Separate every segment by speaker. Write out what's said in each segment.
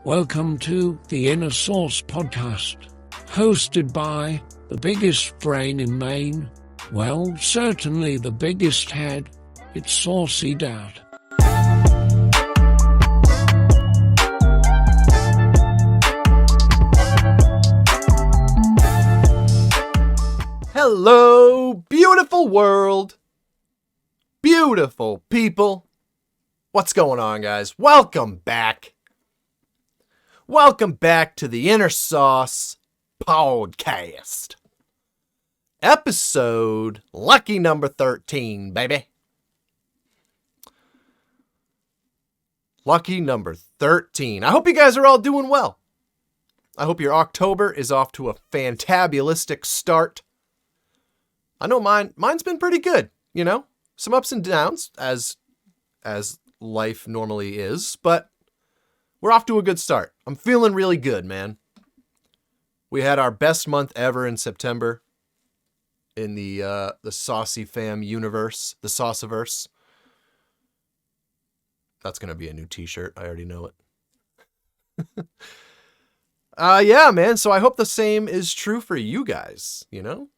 Speaker 1: Welcome to the Inner Source podcast, hosted by the biggest brain in Maine. Well, certainly the biggest head. It's SauceyDad.
Speaker 2: Hello, beautiful world. Beautiful people. What's going on, guys? Welcome back. Welcome back to the Inner Sauce podcast. Episode lucky number 13, baby. Lucky number 13. I hope you guys are all doing well. I hope your October is off to a fantabulistic start. I know mine's been pretty good, you know? Some ups and downs, as life normally is, but we're off to a good start. I'm feeling really good, man. We had our best month ever in September in the SauceyFam universe, the Sauciverse. That's going to be a new t-shirt. I already know it. Yeah, man. So I hope the same is true for you guys, you know?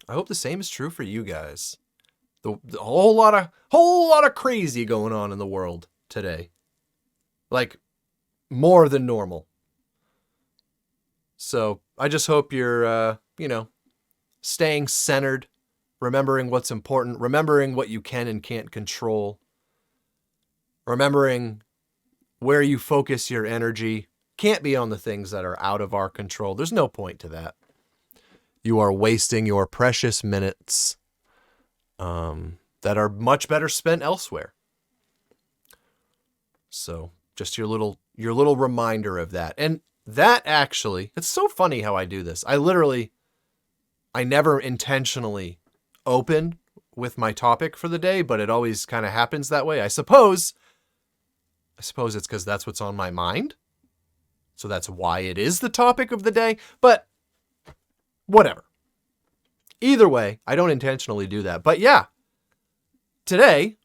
Speaker 2: I hope the same is true for you guys. The whole lot of crazy going on in the world today. Like, more than normal. So, I just hope you're, staying centered, remembering what's important, remembering what you can and can't control, remembering where you focus your energy can't be on the things that are out of our control. There's no point to that. You are wasting your precious minutes that are much better spent elsewhere. So, just your little reminder of that. And that actually, it's so funny how I do this. I never intentionally open with my topic for the day, but it always kind of happens that way. I suppose it's because that's what's on my mind. So that's why it is the topic of the day, but whatever. Either way, I don't intentionally do that. But yeah, today,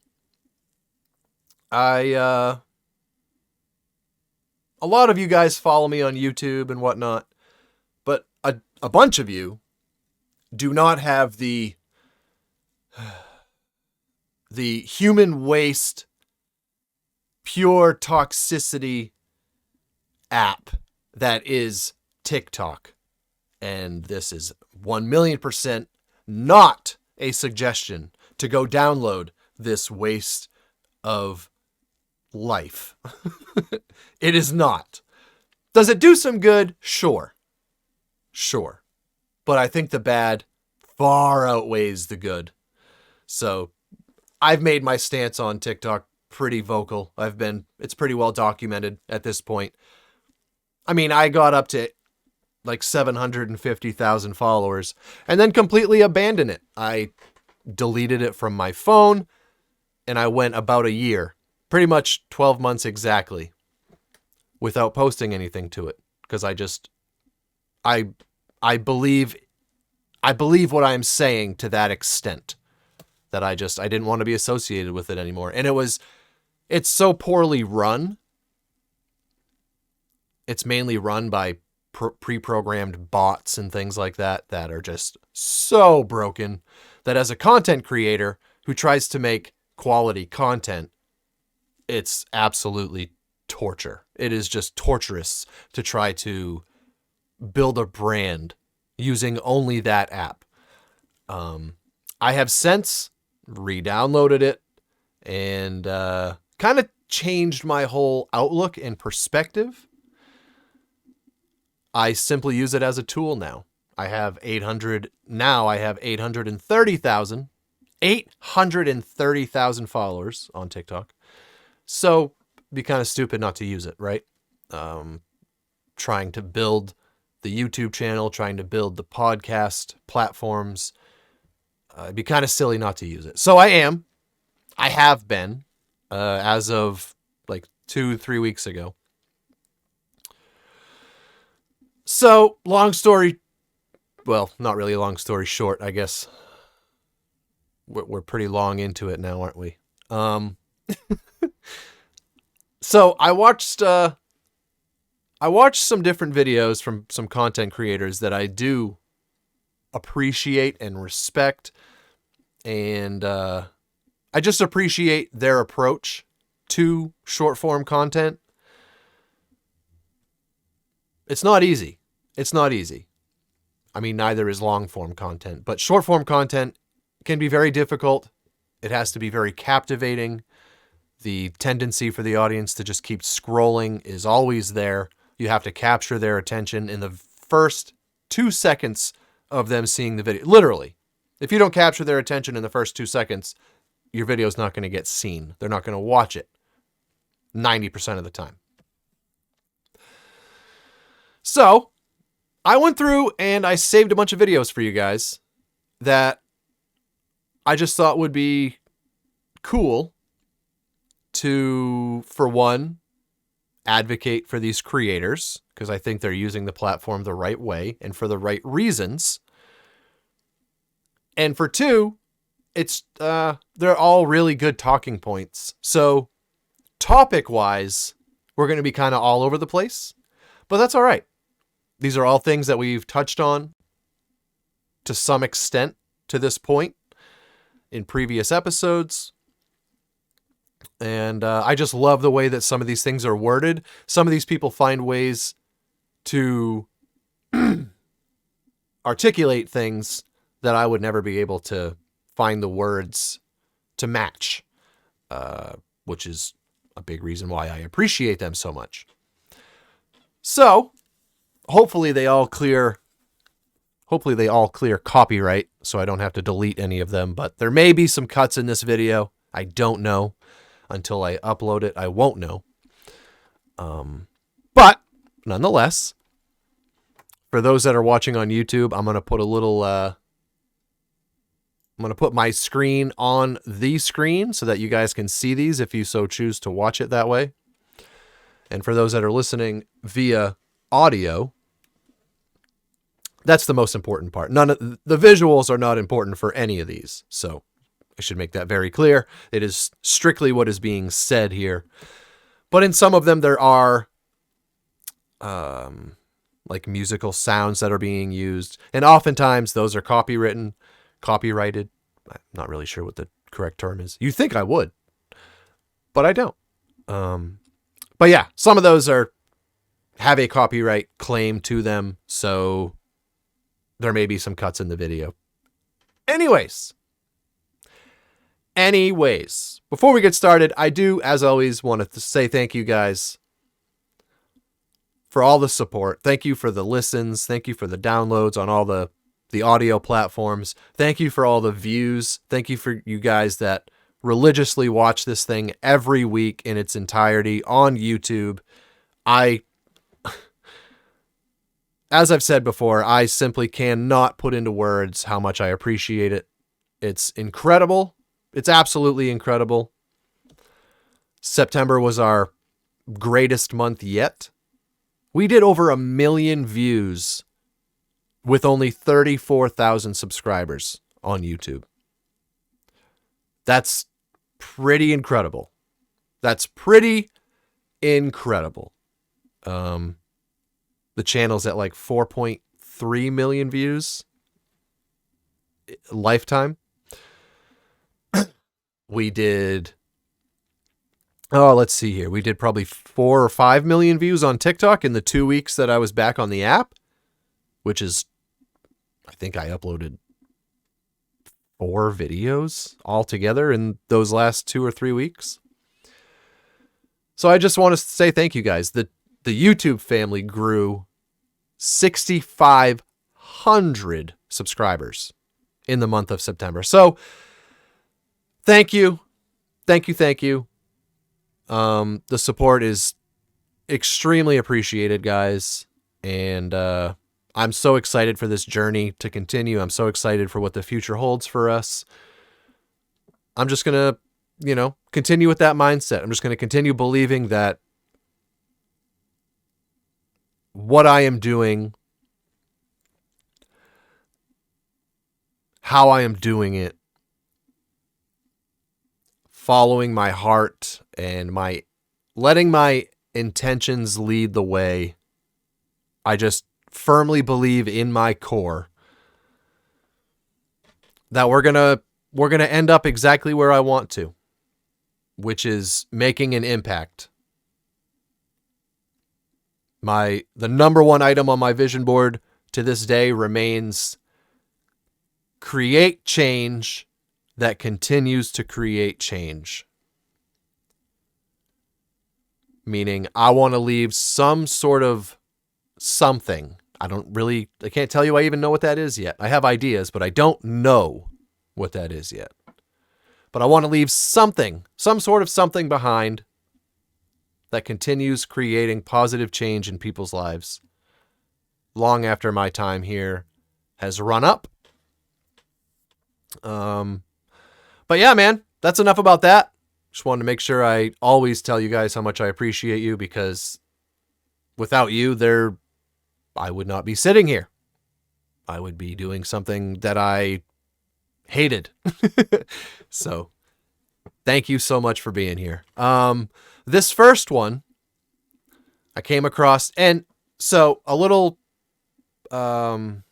Speaker 2: a lot of you guys follow me on YouTube and whatnot, but a bunch of you do not have the human waste, pure toxicity app that is TikTok. And this is 1,000,000% not a suggestion to go download this waste of life. It is not. Does it do some good? Sure. But I think the bad far outweighs the good. So I've made my stance on TikTok pretty vocal. It's pretty well documented at this point. I mean, I got up to like 750,000 followers and then completely abandoned it. I deleted it from my phone and I went about a year, pretty much 12 months exactly, without posting anything to it. Because I believe what I'm saying to that extent that I didn't want to be associated with it anymore. And it's so poorly run. It's mainly run by pre-programmed bots and things like that are just so broken that as a content creator who tries to make quality content, it's absolutely torture. It is just torturous to try to build a brand using only that app. I have since re-downloaded it and kind of changed my whole outlook and perspective. I simply use it as a tool now. I have 830,000 followers on TikTok. So it'd be kind of stupid not to use it, right? Trying to build the YouTube channel, trying to build the podcast platforms. It'd be kind of silly not to use it. So I have been, as of like 2-3 weeks ago. So, long story, well, not really a long story short, I guess. We're pretty long into it now, aren't we? So I watched some different videos from some content creators that I do appreciate and respect, and I just appreciate their approach to short form content. It's not easy. It's not easy. I mean, neither is long form content, but short form content can be very difficult. It has to be very captivating. The tendency for the audience to just keep scrolling is always there. You have to capture their attention in the first 2 seconds of them seeing the video. Literally, if you don't capture their attention in the first 2 seconds, your video is not going to get seen. They're not going to watch it 90% of the time. So I went through and I saved a bunch of videos for you guys that I just thought would be cool to, for one, advocate for these creators, because I think they're using the platform the right way and for the right reasons. And for two, it's they're all really good talking points. So topic-wise, we're going to be kind of all over the place, but that's all right. These are all things that we've touched on to some extent to this point in previous episodes. And I just love the way that some of these things are worded. Some of these people find ways to articulate things that I would never be able to find the words to match, which is a big reason why I appreciate them so much. So hopefully they all clear copyright, so I don't have to delete any of them. But there may be some cuts in this video. I don't know. Until I upload it, I won't know. But nonetheless, for those that are watching on YouTube, I'm going to put I'm going to put my screen on the screen so that you guys can see these if you so choose to watch it that way. And for those that are listening via audio, that's the most important part. None of the visuals are not important for any of these. So I should make that very clear. It is strictly what is being said here. But in some of them, there are like musical sounds that are being used. And oftentimes those are copyrighted. I'm not really sure what the correct term is. You'd think I would, but I don't. But yeah, some of those have a copyright claim to them. So there may be some cuts in the video. Anyways, before we get started, I do, as always, want to say thank you guys for all the support. Thank you for the listens. Thank you for the downloads on all the audio platforms. Thank you for all the views. Thank you for you guys that religiously watch this thing every week in its entirety on YouTube. As I've said before, I simply cannot put into words how much I appreciate it. It's incredible. It's absolutely incredible. September was our greatest month yet. We did over 1 million views with only 34,000 subscribers on YouTube. That's pretty incredible. The channel's at like 4.3 million views lifetime. We did, let's see here. We did probably 4 or 5 million views on TikTok in the 2 weeks that I was back on the app, which is, I think I uploaded 4 videos altogether in those last 2 or 3 weeks. So I just want to say thank you guys. The YouTube family grew 6,500 subscribers in the month of September. So thank you. The support is extremely appreciated, guys. And I'm so excited for this journey to continue. I'm so excited for what the future holds for us. I'm just going to, continue with that mindset. I'm just going to continue believing that what I am doing, how I am doing it, following my heart and my letting my intentions lead the way. I just firmly believe in my core that we're gonna end up exactly where I want to, which is making an impact. The number one item on my vision board to this day remains create change that continues to create change. Meaning I want to leave some sort of something. I can't tell you I even know what that is yet. I have ideas, but I don't know what that is yet. But I want to leave something, some sort of something behind that continues creating positive change in people's lives long after my time here has run up. But yeah, man, that's enough about that. Just wanted to make sure I always tell you guys how much I appreciate you, because without you, I would not be sitting here. I would be doing something that I hated. So thank you so much for being here. This first one I came across, and so a little, man,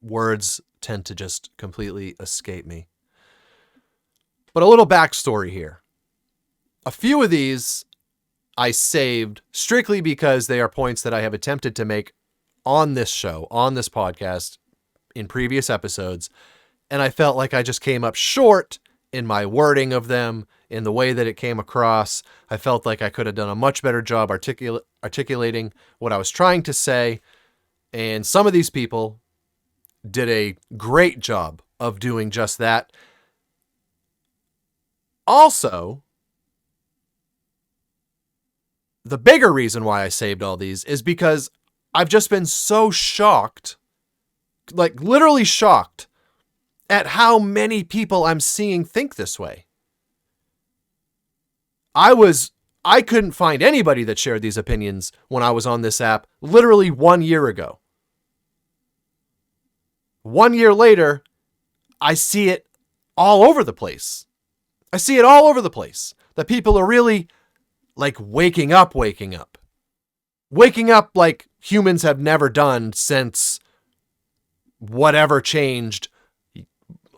Speaker 2: words tend to just completely escape me. But a little backstory here. A few of these I saved strictly because they are points that I have attempted to make on this show, on this podcast, in previous episodes, and I felt like I just came up short in my wording of them, in the way that it came across. I felt like I could have done a much better job articulating what I was trying to say, and some of these people did a great job of doing just that. Also, the bigger reason why I saved all these is because I've just been so shocked, like literally shocked, at how many people I'm seeing think this way. I couldn't find anybody that shared these opinions when I was on this app literally 1 year ago. 1 year later, I see it all over the place. I see it all over the place. That people are really like waking up like humans have never done since whatever changed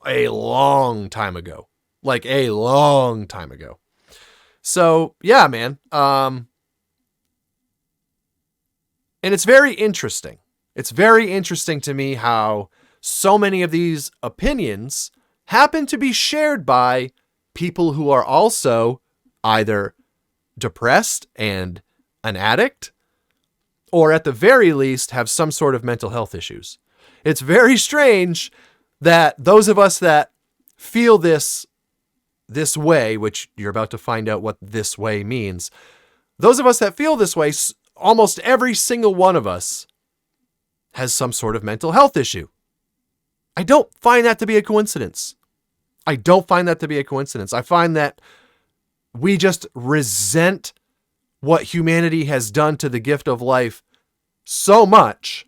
Speaker 2: a long time ago. Like a long time ago. So, yeah, man. And it's very interesting. It's very interesting to me how so many of these opinions happen to be shared by people who are also either depressed and an addict, or at the very least have some sort of mental health issues. It's very strange that those of us that feel this way, which you're about to find out what this way means, those of us that feel this way, almost every single one of us has some sort of mental health issue. I don't find that to be a coincidence. I find that we just resent what humanity has done to the gift of life so much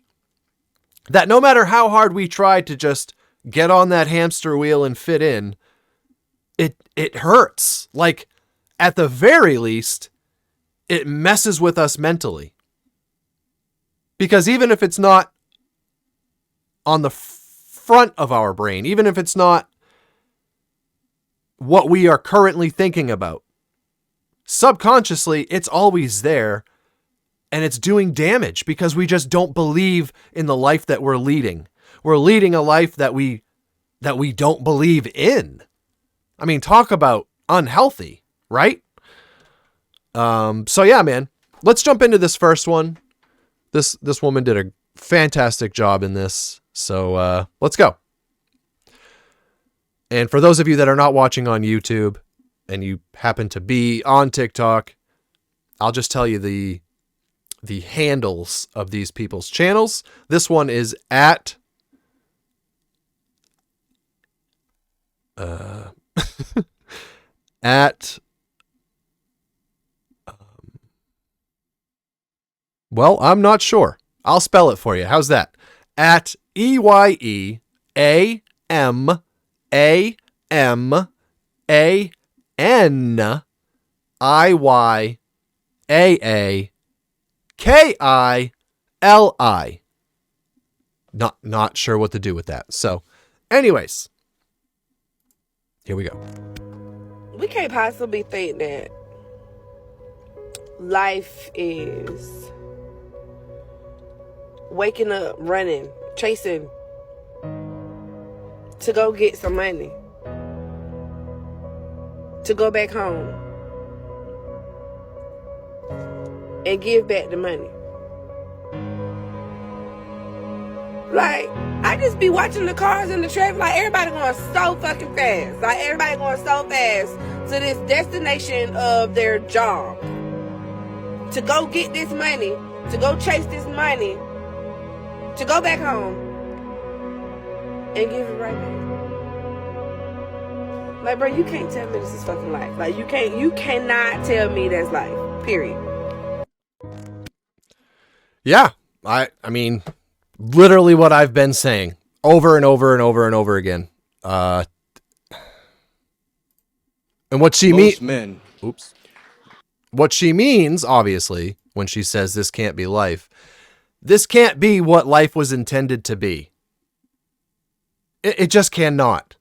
Speaker 2: that no matter how hard we try to just get on that hamster wheel and fit in, it hurts. Like, at the very least, it messes with us mentally. Because even if it's not on the front of our brain, even if it's not what we are currently thinking about, subconsciously, it's always there, and it's doing damage because we just don't believe in the life that we're leading. We're leading a life that we don't believe in. I mean, talk about unhealthy, right? So yeah, man, let's jump into this first one. This woman did a fantastic job in this. So let's go. And for those of you that are not watching on YouTube and you happen to be on TikTok, I'll just tell you the handles of these people's channels. This one is at well, I'm not sure. I'll spell it for you. How's that? At EYEAMANDLE MANIYAAKILI. Not sure what to do with that. So, anyways, here we go.
Speaker 3: We can't possibly think that life is waking up, running, chasing to go get some money, to go back home and give back the money. Like, I just be watching the cars in the traffic, like everybody going so fucking fast. Like everybody going so fast to this destination of their job. To go get this money, to go chase this money, to go back home and give it right back. Like, bro, you can't tell me this is fucking life. Like, you cannot tell me that's life. Period.
Speaker 2: Yeah, I mean, literally what I've been saying over and over and over and over again. And what she means, what she means, obviously, when she says this can't be life, this can't be what life was intended to be. It just cannot.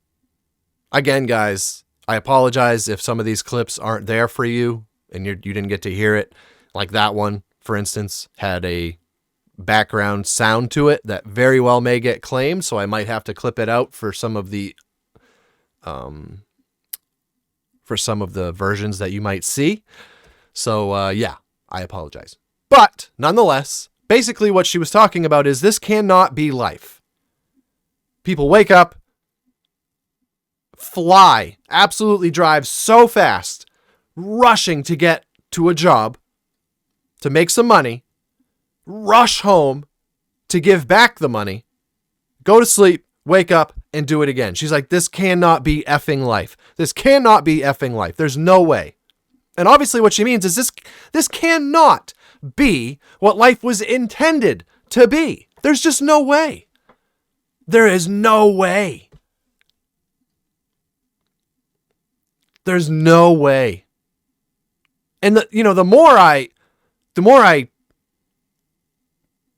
Speaker 2: Again, guys, I apologize if some of these clips aren't there for you and you didn't get to hear it. Like that one, for instance, had a background sound to it that very well may get claimed, so I might have to clip it out for some of the versions that you might see. So yeah, I apologize. But nonetheless, basically what she was talking about is this cannot be life. People wake up, fly, absolutely drive so fast, rushing to get to a job, to make some money, rush home to give back the money, go to sleep, wake up, and do it again. She's like, this cannot be effing life. This cannot be effing life. There's no way. And obviously what she means is this cannot be what life was intended to be. There's just no way. There is no way. There's no way. And the more I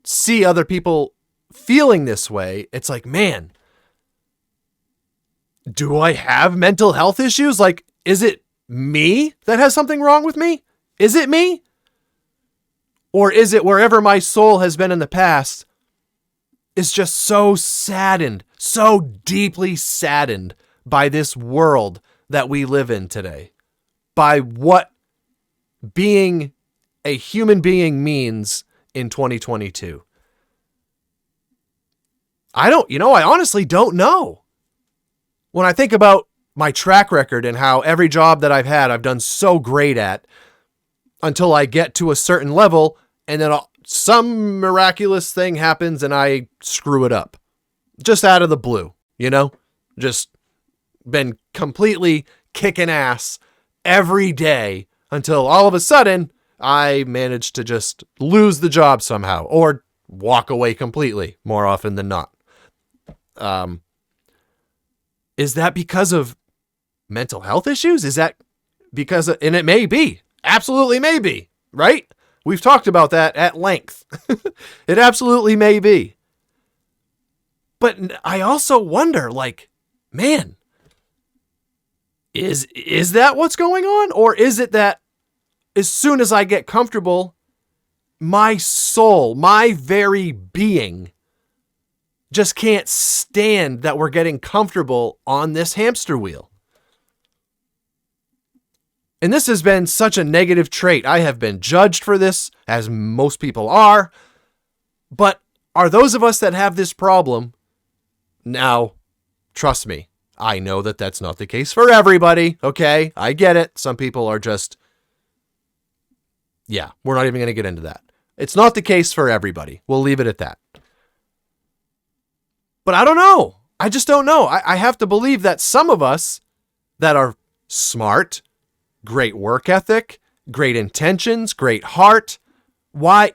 Speaker 2: see other people feeling this way, it's like, man, do I have mental health issues? Like, is it me that has something wrong with me? Is it me? Or is it wherever my soul has been in the past is just so saddened, so deeply saddened by this world that we live in today, by what being a human being means in 2022. I honestly don't know. When I think about my track record and how every job that I've had, I've done so great at until I get to a certain level and then some miraculous thing happens and I screw it up just out of the blue, just been completely kicking ass every day until all of a sudden I managed to just lose the job somehow or walk away completely more often than not. Is that because of mental health issues? Is that because and it may be, absolutely may be, right? We've talked about that at length. It absolutely may be. But I also wonder, like, man, is that what's going on? Or is it that as soon as I get comfortable, my soul, my very being just can't stand that we're getting comfortable on this hamster wheel? And this has been such a negative trait. I have been judged for this, as most people are. But are those of us that have this problem now, trust me, I know that that's not the case for everybody, okay? I get it. Some people are just, yeah, we're not even going to get into that. It's not the case for everybody. We'll leave it at that. But I don't know. I just don't know. I have to believe that some of us that are smart, great work ethic, great intentions, great heart, why,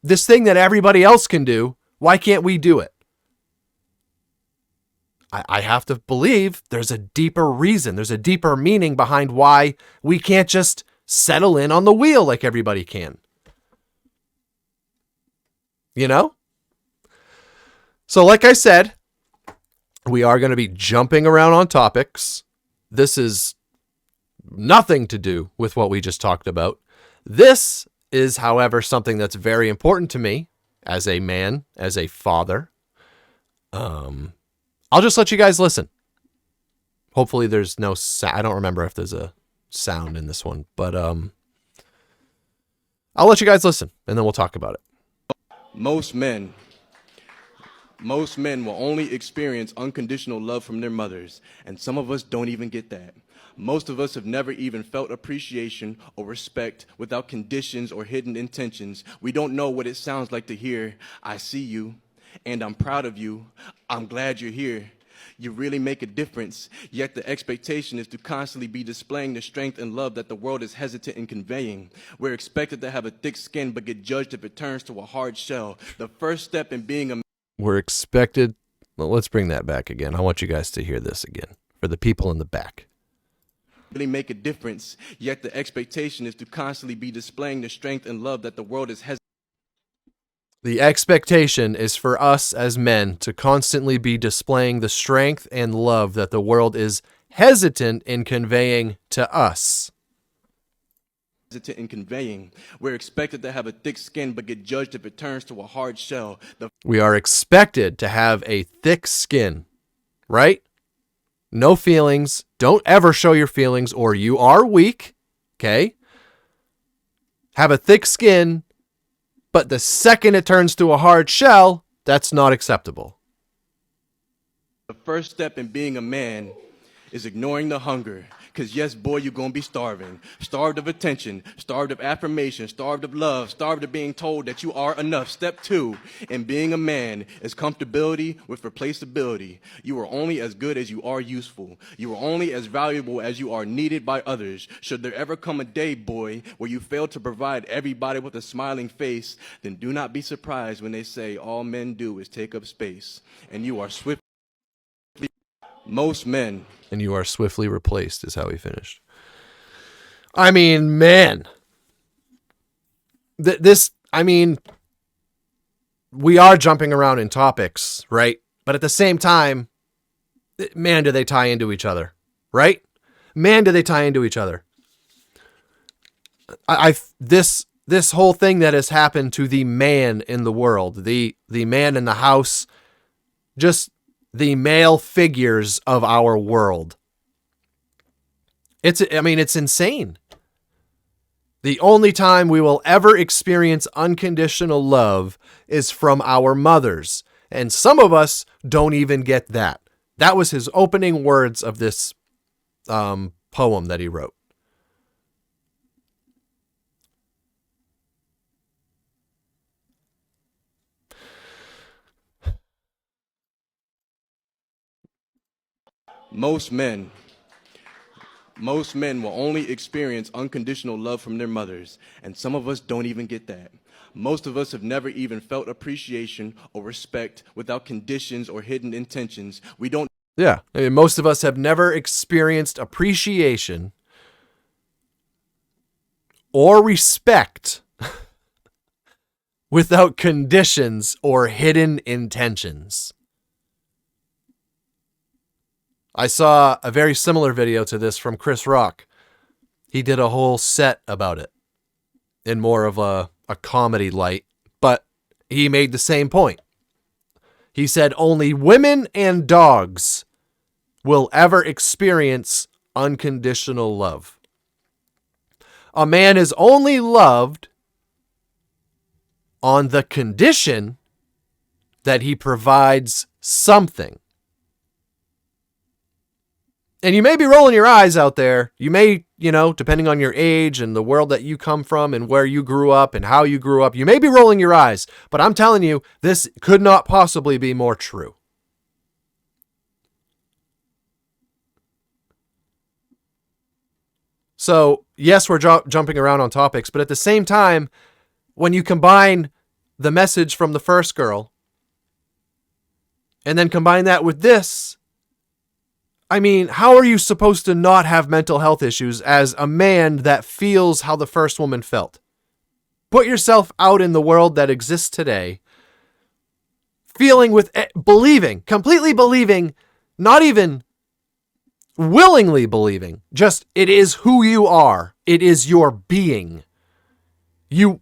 Speaker 2: this thing that everybody else can do, why can't we do it? I have to believe there's a deeper reason. There's a deeper meaning behind why we can't just settle in on the wheel like everybody can. You know? So like I said, we are going to be jumping around on topics. This is nothing to do with what we just talked about. This is, however, something that's very important to me as a man, as a father. I'll just let you guys listen. Hopefully there's no I don't remember if there's a sound in this one, but I'll let you guys listen and then we'll talk about it.
Speaker 4: Most men will only experience unconditional love from their mothers, and some of us don't even get that. Most of us have never even felt appreciation or respect without conditions or hidden intentions. We don't know what it sounds like to hear, "I see you, and I'm proud of you. I'm glad you're here. You really make a difference." Yet the expectation is to constantly be displaying the strength and love that the world is hesitant in conveying. We're expected to have a thick skin but get judged if it turns to a hard shell. The first step in being a
Speaker 2: We're expected. Well, let's bring that back again. I want you guys to hear this again for the people in the back.
Speaker 4: really make a difference. Yet the expectation is to constantly be displaying the strength and love that the world is hesitant.
Speaker 2: The expectation is for us as men to constantly be displaying the strength and love that the world is hesitant in conveying to us.
Speaker 4: In conveying. We're expected to have a thick skin but get judged if it turns to a hard shell.
Speaker 2: We are expected to have a thick skin, right? No feelings. Don't ever show your feelings or you are weak, okay? Have a thick skin, but the second it turns to a hard shell, that's not acceptable.
Speaker 4: The first step in being a man is ignoring the hunger. Because yes, boy, you're going to be starving. Starved of attention, starved of affirmation, starved of love, starved of being told that you are enough. Step 2 in being a man is comfortability with replaceability. You are only as good as you are useful. You are only as valuable as you are needed by others. Should there ever come a day, boy, where you fail to provide everybody with a smiling face, then do not be surprised when they say all men do is take up space. And you are swiftly. Most men.
Speaker 2: And you are swiftly replaced, is how he finished. I mean, man. We are jumping around in topics, right? But at the same time, man, do they tie into each other, right? Man, do they tie into each other. This whole thing that has happened to the man in the world, the man in the house, just the male figures of our world. It's insane. The only time we will ever experience unconditional love is from our mothers. And some of us don't even get that. That was his opening words of this poem that he wrote.
Speaker 4: Most men will only experience unconditional love from their mothers, and some of us don't even get that. Most of us have never even felt appreciation or respect without conditions or hidden intentions. We don't.
Speaker 2: Yeah, I mean, most of us have never experienced appreciation or respect without conditions or hidden intentions. I saw a very similar video to this from Chris Rock. He did a whole set about it in more of a comedy light, but he made the same point. He said only women and dogs will ever experience unconditional love. A man is only loved on the condition that he provides something. And you may be rolling your eyes out there. You may, depending on your age and the world that you come from and where you grew up and how you grew up, you may be rolling your eyes. But I'm telling you, this could not possibly be more true. So, yes, we're jumping around on topics, but at the same time, when you combine the message from the first girl and then combine that with this, I mean, how are you supposed to not have mental health issues as a man that feels how the first woman felt? Put yourself out in the world that exists today, feeling with, believing, completely believing, not even willingly believing, just it is who you are. It is your being. You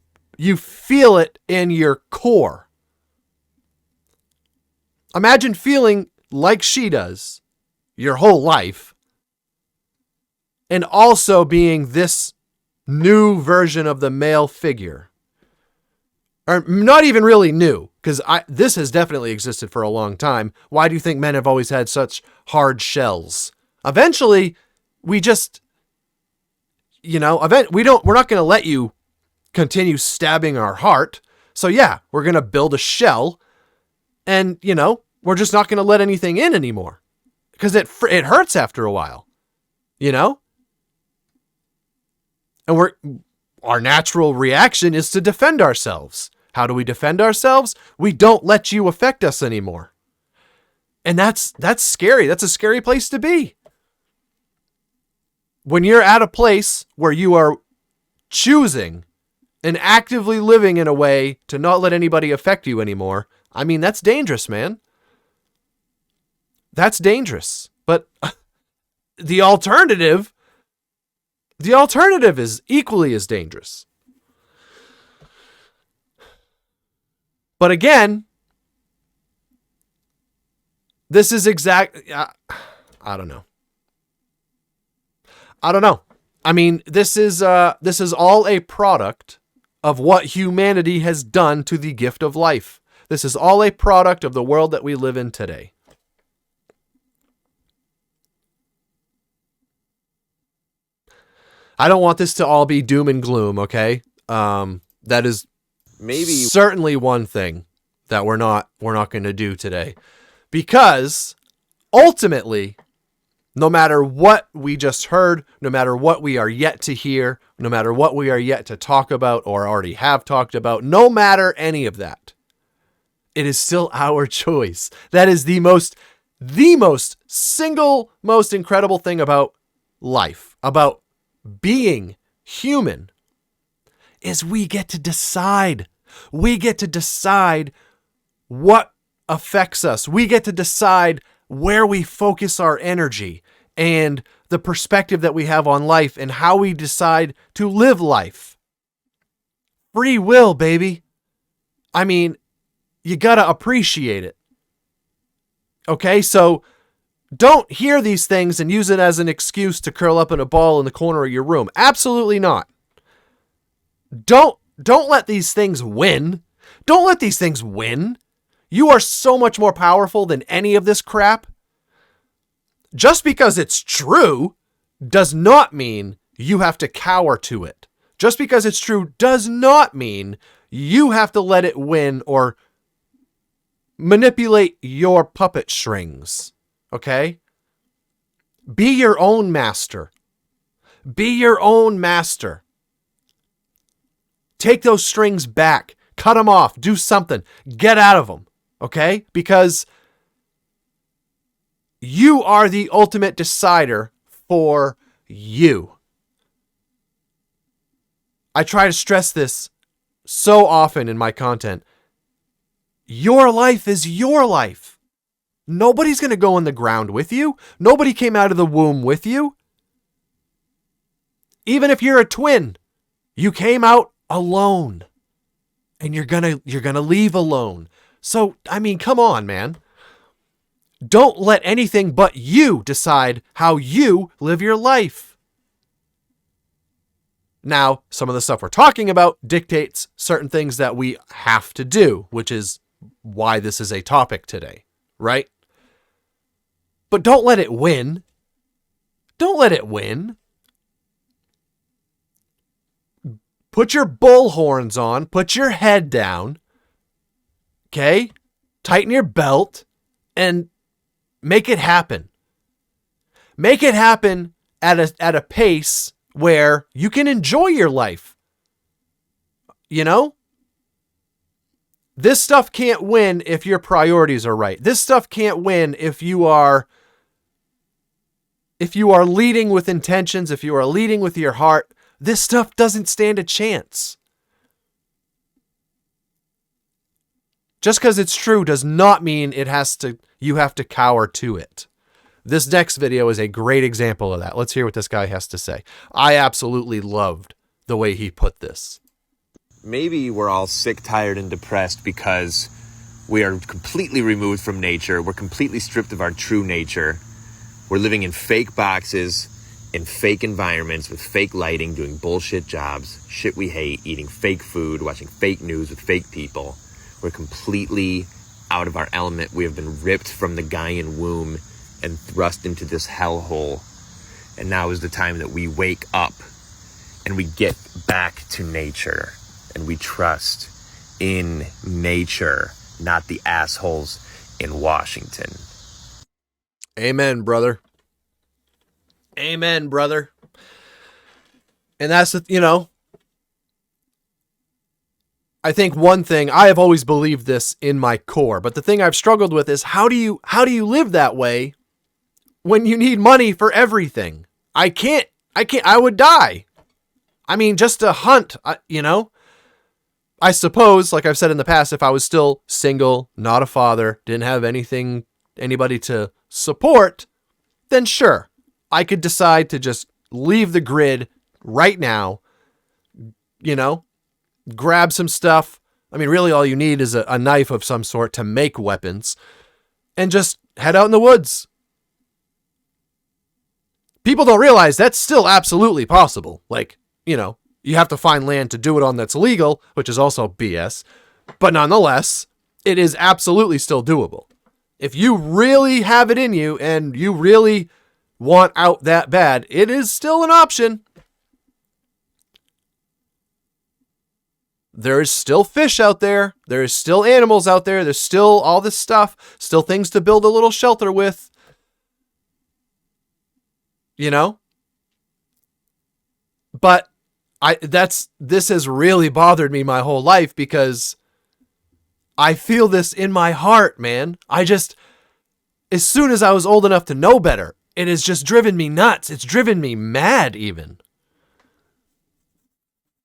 Speaker 2: feel it in your core. Imagine feeling like she does your whole life and also being this new version of the male figure. Or not even really new, because this has definitely existed for a long time. Why do you think men have always had such hard shells? Eventually, we just, we're not going to let you continue stabbing our heart. So yeah, we're going to build a shell and, we're just not going to let anything in anymore because it hurts after a while, And our natural reaction is to defend ourselves. How do we defend ourselves? We don't let you affect us anymore. And that's scary. That's a scary place to be. When you're at a place where you are choosing and actively living in a way to not let anybody affect you anymore, I mean, that's dangerous, man. That's dangerous. But the alternative is equally as dangerous. But again, this is I don't know. I mean, this is all a product of what humanity has done to the gift of life. This is all a product of the world that we live in today. I don't want this to all be doom and gloom, okay? That is certainly one thing that we're not going to do today. Because ultimately, no matter what we just heard, no matter what we are yet to hear, no matter what we are yet to talk about or already have talked about, no matter any of that, it is still our choice. That is the most incredible thing about life, about being human, is we get to decide. We get to decide what affects us. We get to decide where we focus our energy and the perspective that we have on life and how we decide to live life. Free will, baby. I mean, you gotta appreciate it. Okay, so don't hear these things and use it as an excuse to curl up in a ball in the corner of your room. Absolutely not. Don't let these things win. Don't let these things win. You are so much more powerful than any of this crap. Just because it's true does not mean you have to cower to it. Just because it's true does not mean you have to let it win or manipulate your puppet strings. Okay? Be your own master. Be your own master. Take those strings back. Cut them off. Do something. Get out of them. Okay? Because you are the ultimate decider for you. I try to stress this so often in my content. Your life is your life. Nobody's going to go in the ground with you. Nobody came out of the womb with you. Even if you're a twin, you came out alone. And you're going to leave alone. So, I mean, come on, man. Don't let anything but you decide how you live your life. Now, some of the stuff we're talking about dictates certain things that we have to do, which is why this is a topic today, right? But don't let it win. Don't let it win. Put your bullhorns on. Put your head down. Okay? Tighten your belt and make it happen. Make it happen at a pace where you can enjoy your life. You know? This stuff can't win if your priorities are right. This stuff can't win if you are if you are leading with intentions, if you are leading with your heart, this stuff doesn't stand a chance. Just because it's true does not mean you have to cower to it. This next video is a great example of that. Let's hear what this guy has to say. I absolutely loved the way he put this.
Speaker 5: Maybe we're all sick, tired, and depressed because we are completely removed from nature. We're completely stripped of our true nature. We're living in fake boxes, in fake environments, with fake lighting, doing bullshit jobs, shit we hate, eating fake food, watching fake news with fake people. We're completely out of our element. We have been ripped from the Gaian womb and thrust into this hellhole. And now is the time that we wake up and we get back to nature and we trust in nature, not the assholes in Washington.
Speaker 2: Amen, brother. Amen, brother. And that's, I think one thing, I have always believed this in my core, but the thing I've struggled with is how do you live that way when you need money for everything? I would die. I mean, just to hunt, I suppose, like I've said in the past, if I was still single, not a father, didn't have anybody to support, then sure, I could decide to just leave the grid right now, grab some stuff. I mean, really all you need is a knife of some sort to make weapons and just head out in the woods. People don't realize that's still absolutely possible. Like, you have to find land to do it on that's legal, which is also BS. But nonetheless, it is absolutely still doable. If you really have it in you and you really want out that bad, it is still an option. There is still fish out there. There is still animals out there. There's still all this stuff. Still things to build a little shelter with. But this has really bothered me my whole life because I feel this in my heart, man. As soon as I was old enough to know better, it has just driven me nuts. It's driven me mad even.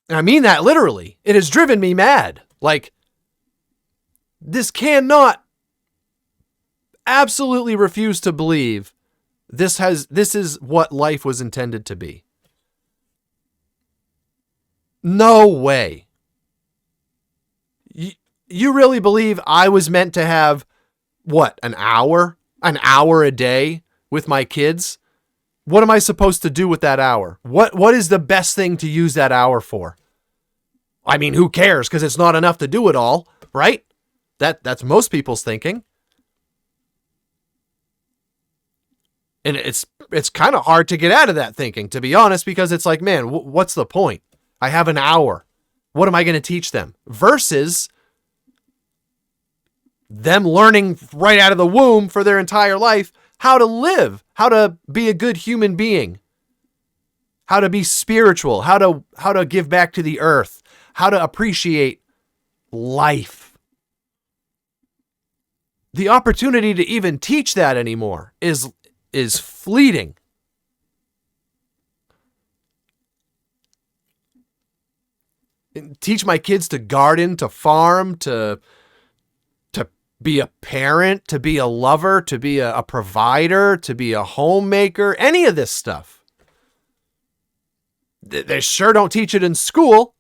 Speaker 2: And I mean that literally. It has driven me mad. Like, this cannot absolutely refuse to believe this is what life was intended to be. No way. You really believe I was meant to have, what, an hour a day with my kids? What am I supposed to do with that hour? What is the best thing to use that hour for? I mean, who cares? Because it's not enough to do it all, right? That's most people's thinking. And it's kind of hard to get out of that thinking, to be honest, because it's like, man, what's the point? I have an hour. What am I going to teach them? Versus them learning right out of the womb for their entire life how to live, how to be a good human being, how to be spiritual, how to give back to the earth, how to appreciate life. The opportunity to even teach that anymore is fleeting. Teach my kids to garden, to farm, to be a parent, to be a lover, to be a provider, to be a homemaker, any of this stuff. They sure don't teach it in school,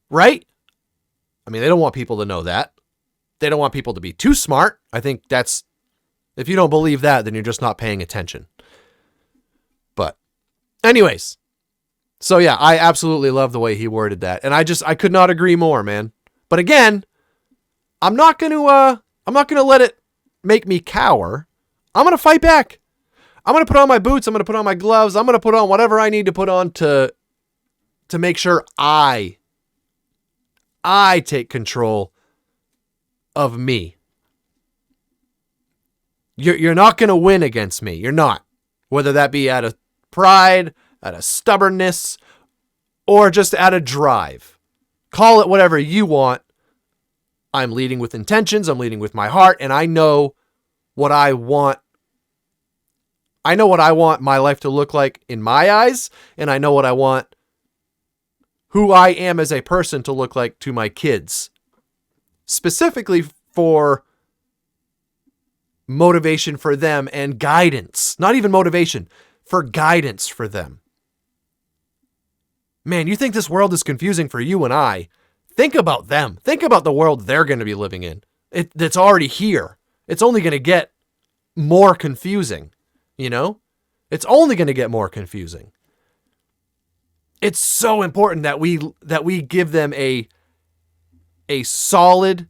Speaker 2: right? I mean, they don't want people to know that. They don't want people to be too smart. I think if you don't believe that, then you're just not paying attention. But anyways, so yeah, I absolutely love the way he worded that. And I could not agree more, man. But again, I'm not going to let it make me cower. I'm going to fight back. I'm going to put on my boots. I'm going to put on my gloves. I'm going to put on whatever I need to put on to make sure I take control of me. You're not going to win against me. You're not. Whether that be out of pride, out of stubbornness, or just out of drive. Call it whatever you want. I'm leading with intentions. I'm leading with my heart. And I know what I want I know what I want my life to look like in my eyes, and I know what I want who I am as a person to look like to my kids. Specifically for motivation for them and guidance. Not even motivation, for guidance for them. Man, you think this world is confusing for you and I. Think about them. Think about the world they're going to be living in. It's already here. It's only going to get more confusing, you know? It's only going to get more confusing. It's so important that we give them a solid,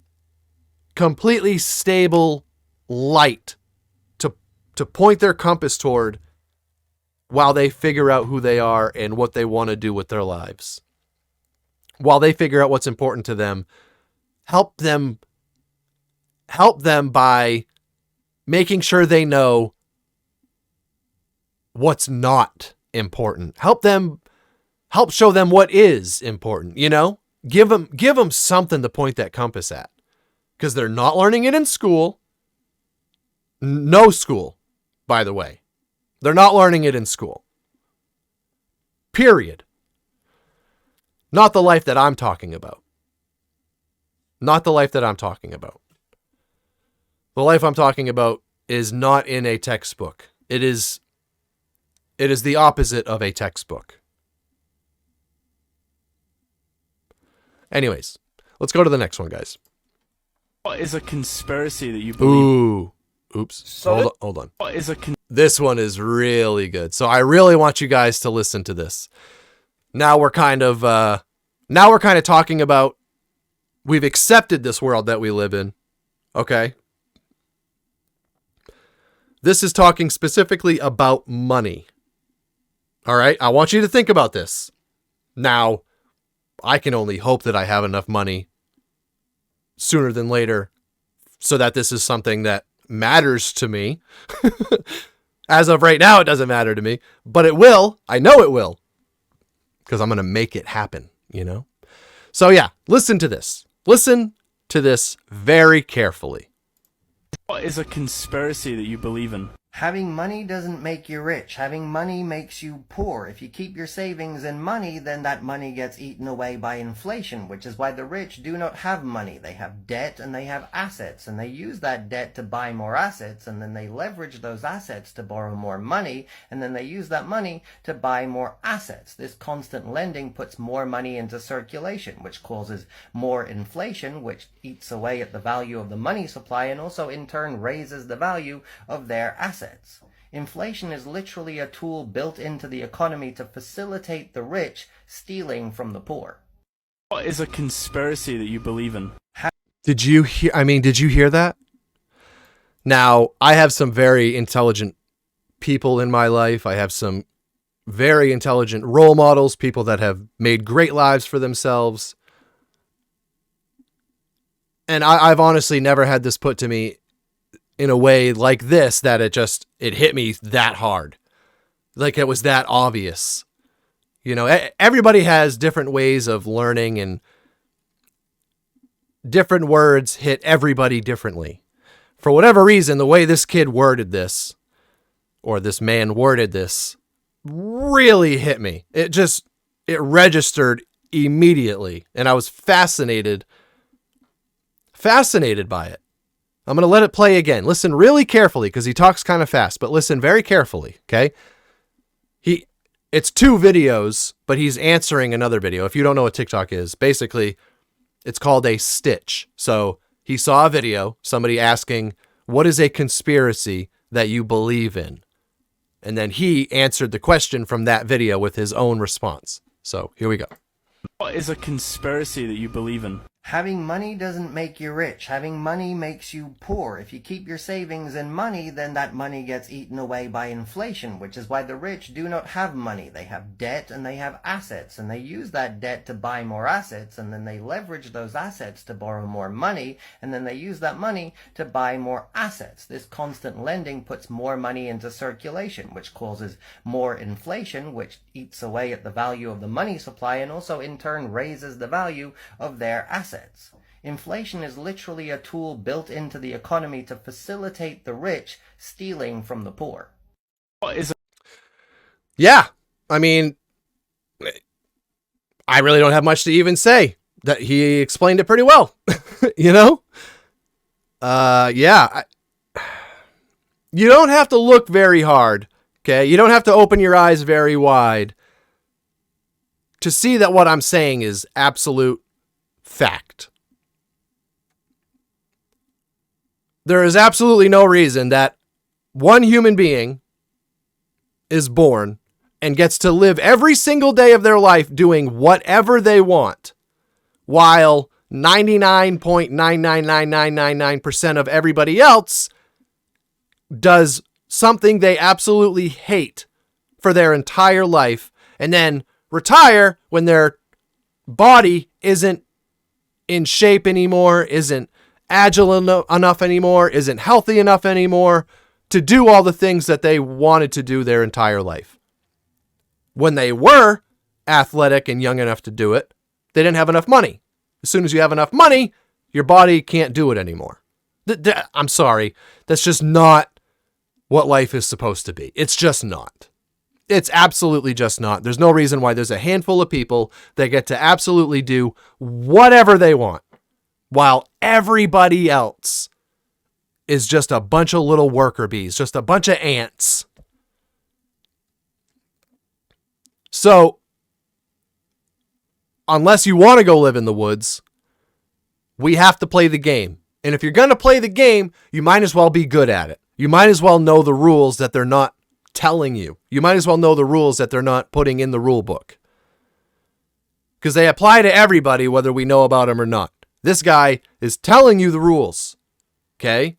Speaker 2: completely stable light to point their compass toward while they figure out who they are and what they want to do with their lives. While they figure out what's important to them, help them by making sure they know what's not important. Help show them what is important, you know? Give them something to point that compass at. Because they're not learning it in school. No school, by the way. They're not learning it in school. Period. Not the life that I'm talking about. Not the life that I'm talking about. The life I'm talking about is not in a textbook. It is the opposite of a textbook. Anyways, let's go to the next one, guys.
Speaker 6: What is a conspiracy that you believe?
Speaker 2: Oops. Hold on.
Speaker 6: What is a
Speaker 2: This one is really good. So I really want you guys to listen to this. Now we're kind of talking about, we've accepted this world that we live in. Okay. This is talking specifically about money. All right. I want you to think about this. Now, I can only hope that I have enough money sooner than later so that this is something that matters to me. As of right now, it doesn't matter to me, but it will. I know it will, because I'm going to make it happen, you know? So yeah, listen to this. Listen to this very carefully.
Speaker 6: What is a conspiracy that you believe in?
Speaker 7: Having money doesn't make you rich. Having money makes you poor. If you keep your savings in money, then that money gets eaten away by inflation, which is why the rich do not have money. They have debt and they have assets, and they use that debt to buy more assets, and then they leverage those assets to borrow more money, and then they use that money to buy more assets. This constant lending puts more money into circulation, which causes more inflation, which eats away at the value of the money supply and also in turn raises the value of their assets. Inflation is literally a tool built into the economy to facilitate the rich stealing from the poor.
Speaker 6: What is a conspiracy that you believe in?
Speaker 2: Did you hear that? Now, I have some very intelligent people in my life. I have some very intelligent role models, people that have made great lives for themselves. And I've honestly never had this put to me in a way like this, that it hit me that hard. Like it was that obvious. You know, everybody has different ways of learning, and different words hit everybody differently. For whatever reason, the way this kid worded this, or this man worded this, really hit me. It registered immediately, and I was fascinated by it. I'm going to let it play again. Listen really carefully, because he talks kind of fast, but listen very carefully, okay? It's 2 videos, but he's answering another video. If you don't know what TikTok is, basically, it's called a stitch. So he saw a video, somebody asking, what is a conspiracy that you believe in? And then he answered the question from that video with his own response. So here we go.
Speaker 6: What is a conspiracy that you believe in?
Speaker 7: Having money doesn't make you rich. Having money makes you poor. If you keep your savings in money, then that money gets eaten away by inflation, which is why the rich do not have money. They have debt and they have assets, and they use that debt to buy more assets, and then they leverage those assets to borrow more money, and then they use that money to buy more assets. This constant lending puts more money into circulation, which causes more inflation, which eats away at the value of the money supply and also in turn raises the value of their assets. Inflation is literally a tool built into the economy to facilitate the rich stealing from the poor.
Speaker 2: Yeah. I mean, I really don't have much to even say. That he explained it pretty well, you know? Yeah. You don't have to look very hard, okay? You don't have to open your eyes very wide to see that what I'm saying is absolute fact. There is absolutely no reason that one human being is born and gets to live every single day of their life doing whatever they want, while 99.99999% of everybody else does something they absolutely hate for their entire life and then retire when their body isn't in shape anymore, isn't agile enough anymore, isn't healthy enough anymore to do all the things that they wanted to do their entire life. When they were athletic and young enough to do it, they didn't have enough money. As soon as you have enough money, your body can't do it anymore. I'm sorry. That's just not what life is supposed to be. It's just not. It's absolutely just not. There's no reason why there's a handful of people that get to absolutely do whatever they want, while everybody else is just a bunch of little worker bees, just a bunch of ants. So, unless you want to go live in the woods, we have to play the game. And if you're going to play the game, you might as well be good at it. You might as well know the rules that they're not telling you. You might as well know the rules that they're not putting in the rule book. Because they apply to everybody, whether we know about them or not. This guy is telling you the rules. Okay?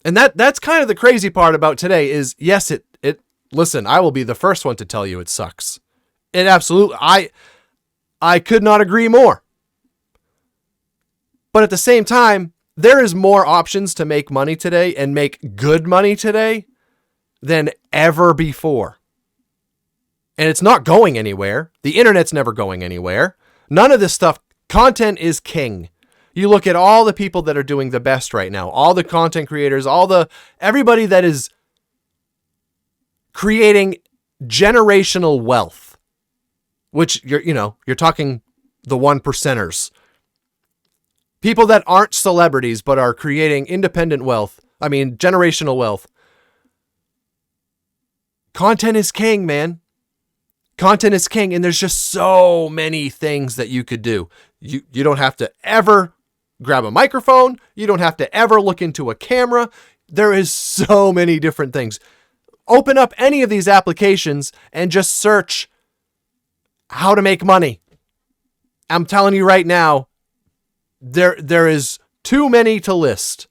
Speaker 2: And that's kind of the crazy part about today is, yes, listen, I will be the first one to tell you it sucks. It absolutely, I could not agree more. But at the same time, there is more options to make money today and make good money today than ever before. And it's not going anywhere. The internet's never going anywhere. None of this stuff, content is king. You look at all the people that are doing the best right now, all the content creators, everybody that is creating generational wealth, which you're talking the 1%ers. People that aren't celebrities but are creating independent wealth. I mean, generational wealth. Content is king, man. Content is king, and there's just so many things that you could do. You don't have to ever grab a microphone. You don't have to ever look into a camera. There is so many different things. Open up any of these applications and just search how to make money. I'm telling you right now, there is too many to list.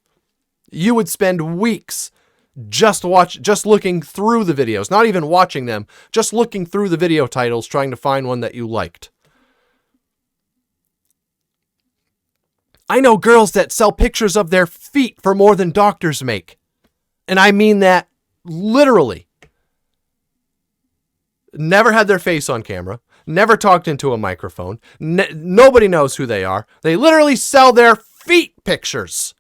Speaker 2: You would spend weeks just looking through the videos, not even watching them, just looking through the video titles, trying to find one that you liked. I know girls that sell pictures of their feet for more than doctors make. And I mean that literally. Never had their face on camera. Never talked into a microphone. Nobody knows who they are. They literally sell their feet pictures.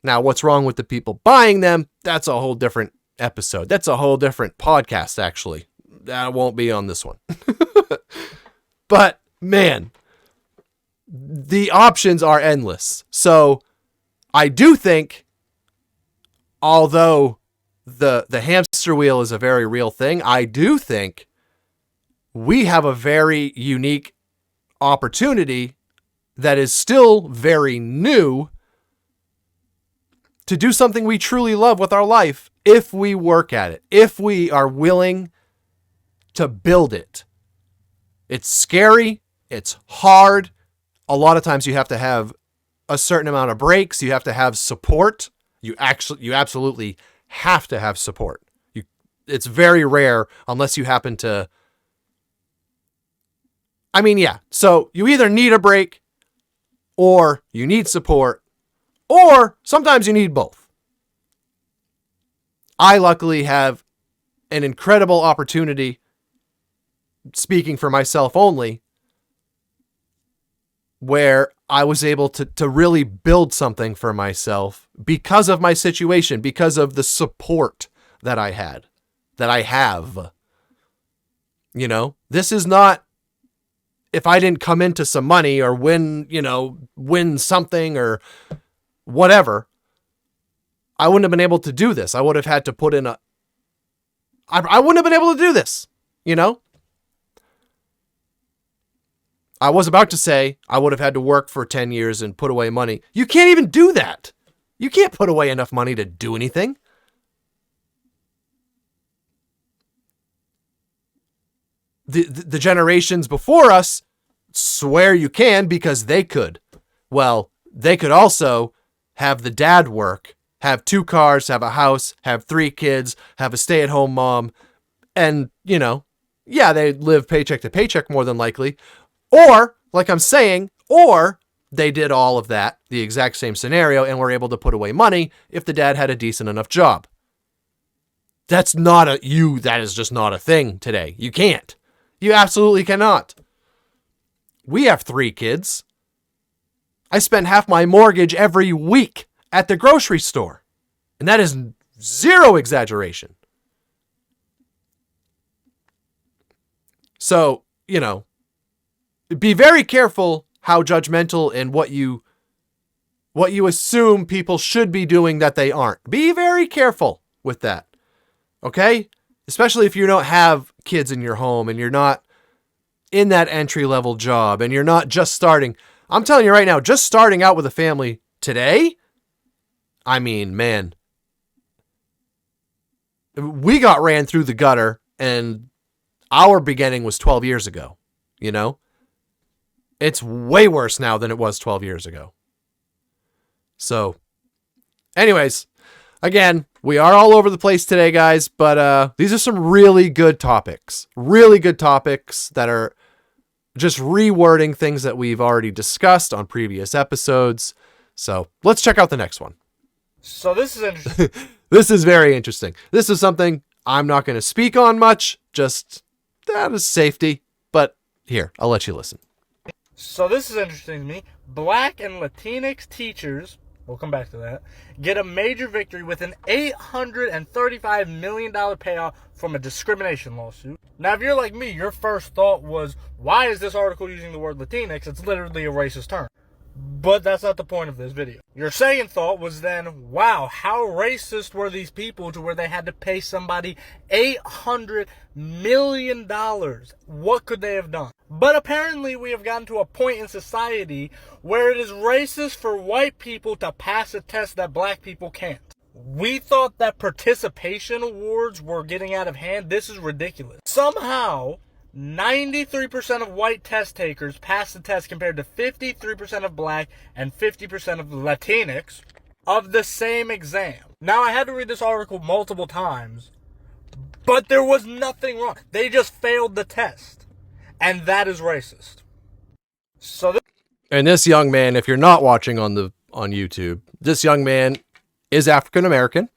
Speaker 2: Now, what's wrong with the people buying them? That's a whole different episode. That's a whole different podcast, actually. That won't be on this one. But, man, the options are endless. So, I do think, although the hamster wheel is a very real thing, I do think we have a very unique opportunity that is still very new to do something we truly love with our life if we work at it, if we are willing to build it. It's scary. It's hard. A lot of times you have to have a certain amount of breaks. You have to have support. You absolutely have to have support. It's very rare unless you happen to. I mean, yeah. So you either need a break or you need support, or sometimes you need both. I luckily have an incredible opportunity, speaking for myself only, where I was able to really build something for myself because of my situation, because of the support that I had, that I have. You know, this is not, if I didn't come into some money or win something or whatever, I wouldn't have been able to do this. I would have had to put in I wouldn't have been able to do this, you know? I was about to say I would have had to work for 10 years and put away money. You can't even do that. You can't put away enough money to do anything. The generations before us swear you can because they could. Well, they could also have the dad work, have 2 cars, have a house, have 3 kids, have a stay-at-home mom, and, they live paycheck to paycheck more than likely. Or, like I'm saying, or they did all of that, the exact same scenario, and were able to put away money if the dad had a decent enough job. That is just not a thing today. You can't. You absolutely cannot. We have 3 kids. I spend half my mortgage every week at the grocery store. And that is zero exaggeration. So, be very careful how judgmental and what you assume people should be doing that they aren't. Be very careful with that. Okay? Especially if you don't have kids in your home and you're not in that entry-level job and you're not just starting. I'm telling you right now, just starting out with a family today, I mean, man, we got ran through the gutter and our beginning was 12 years ago, It's way worse now than it was 12 years ago. So, anyways, again, we are all over the place today, guys, but these are some really good topics. Really good topics that are just rewording things that we've already discussed on previous episodes. So, let's check out the next one.
Speaker 8: So this is interesting.
Speaker 2: This is very interesting. This is something I'm not going to speak on much, just out of safety. But here, I'll let you listen.
Speaker 8: So this is interesting to me. Black and Latinx teachers, we'll come back to that, get a major victory with an $835 million payout from a discrimination lawsuit. Now, if you're like me, your first thought was, why is this article using the word Latinx? It's literally a racist term. But that's not the point of this video. Your second thought was then, wow, how racist were these people to where they had to pay somebody $800 million? What could they have done? But apparently we have gotten to a point in society where it is racist for white people to pass a test that black people can't. We thought that participation awards were getting out of hand. This is ridiculous. Somehow, 93% of white test takers pass the test compared to 53% of black and 50% of Latinx of the same exam. Now, I had to read this article multiple times, but there was nothing wrong. They just failed the test, and that is racist.
Speaker 2: And this young man, if you're not watching on YouTube, this young man is African American.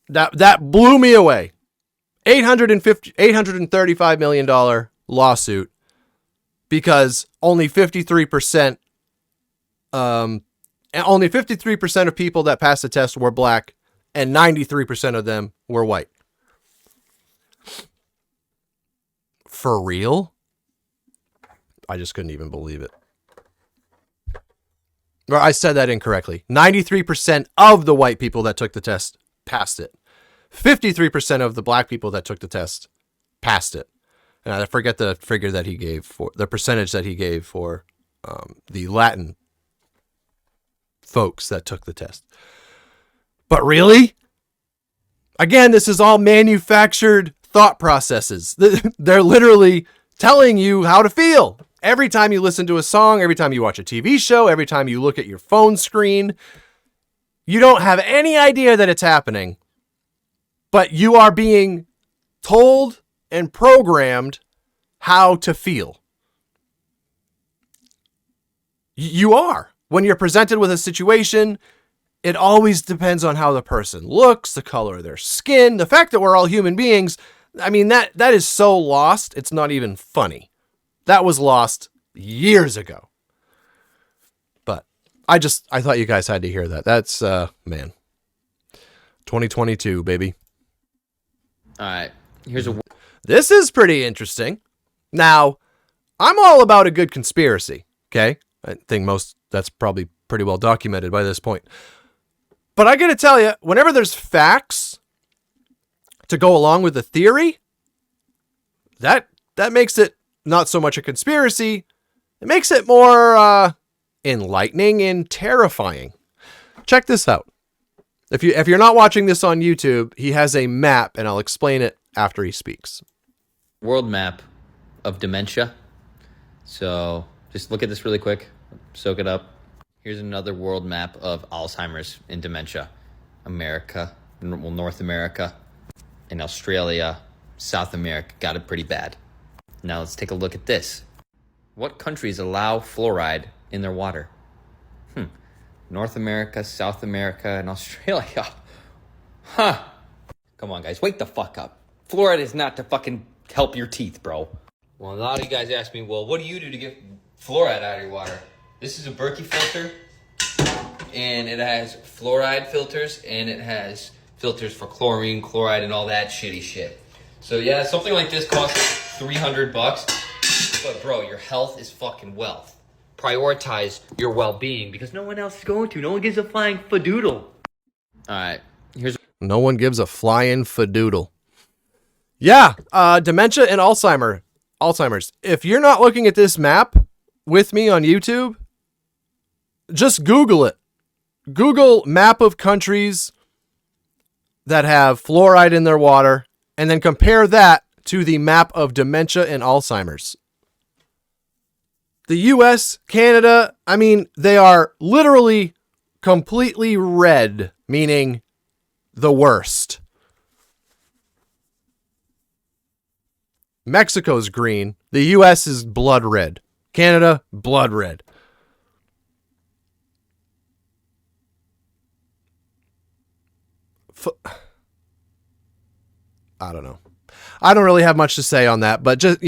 Speaker 2: That blew me away. $835 million lawsuit because only 53% of people that passed the test were black and 93% of them were white. For real? I just couldn't even believe it. Or I said that incorrectly. 93% of the white people that took the test passed it. 53% of the black people that took the test passed it. And I forget the figure that he gave for the percentage that he gave for the Latin folks that took the test. But really? Again, this is all manufactured thought processes. They're literally telling you how to feel. Every time you listen to a song, every time you watch a TV show, every time you look at your phone screen, you don't have any idea that it's happening, but you are being told and programmed how to feel. You are. When you're presented with a situation, it always depends on how the person looks, the color of their skin, the fact that we're all human beings. I mean, that is so lost, it's not even funny. That was lost years ago. But I thought you guys had to hear that. That's, man. 2022, baby.
Speaker 9: All right.
Speaker 2: This is pretty interesting. Now, I'm all about a good conspiracy, okay? I think that's probably pretty well documented by this point. But I gotta tell you, whenever there's facts to go along with the theory, that makes it not so much a conspiracy. It makes it more enlightening and terrifying. Check this out. If you're not watching this on YouTube, he has a map, and I'll explain it after he speaks.
Speaker 9: World map of dementia. So just look at this really quick. Soak it up. Here's another world map of Alzheimer's and dementia. America, well, North America, and Australia, South America got it pretty bad. Now let's take a look at this. What countries allow fluoride in their water? North America, South America, and Australia. Huh. Come on, guys. Wake the fuck up. Fluoride is not to fucking help your teeth, bro. Well, a lot of you guys ask me, well, what do you do to get fluoride out of your water? This is a Berkey filter, and it has fluoride filters, and it has filters for chlorine, chloride, and all that shitty shit. So yeah, something like this costs $300, but bro, your health is fucking wealth. Prioritize your well-being because no one else is going to. No one gives a flying fadoodle. All right,
Speaker 2: no one gives a flying fadoodle. Yeah, dementia and Alzheimer's. If you're not looking at this map with me on YouTube, just Google it. Google map of countries that have fluoride in their water, and then compare that to the map of dementia and Alzheimer's. The US, Canada, I mean, they are literally completely red, meaning the worst. Mexico's green. The US is blood red. Canada, blood red. I don't know. I don't really have much to say on that, but just,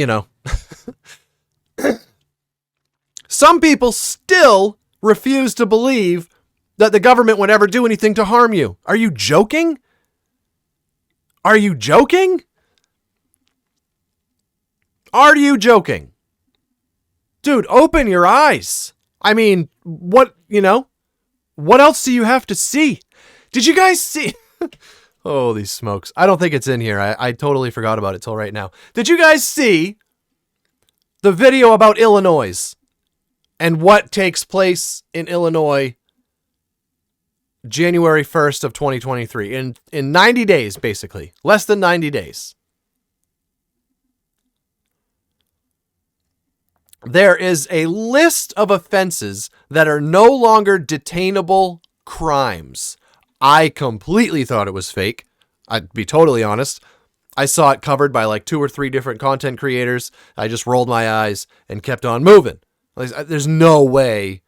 Speaker 2: some people still refuse to believe that the government would ever do anything to harm you. Are you joking? Are you joking? Are you joking? Dude, open your eyes. I mean, what else do you have to see? Did you guys see? Holy smokes. I don't think it's in here. I totally forgot about it till right now. Did you guys see the video about Illinois and what takes place in Illinois January 1st of 2023? In 90 days, basically. Less than 90 days. There is a list of offenses that are no longer detainable crimes. I completely thought it was fake. I'd be totally honest. I saw it covered by like 2 or 3 different content creators. I just rolled my eyes and kept on moving. There's no way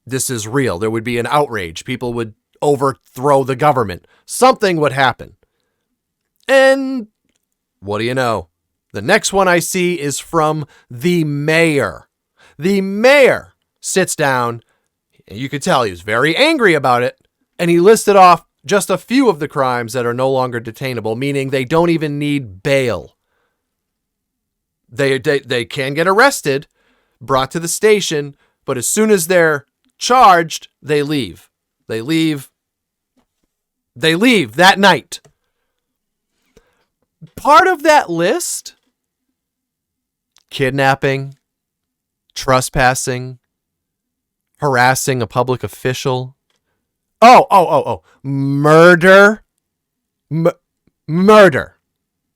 Speaker 2: this is real. There would be an outrage. People would overthrow the government. Something would happen. And what do you know? The next one I see is from the mayor. The mayor sits down, and you could tell he was very angry about it, and he listed off just a few of the crimes that are no longer detainable, meaning they don't even need bail. They can get arrested, brought to the station, but as soon as they're charged, they leave. They leave that night. Part of that list: kidnapping, trespassing, harassing a public official. Murder. Murder.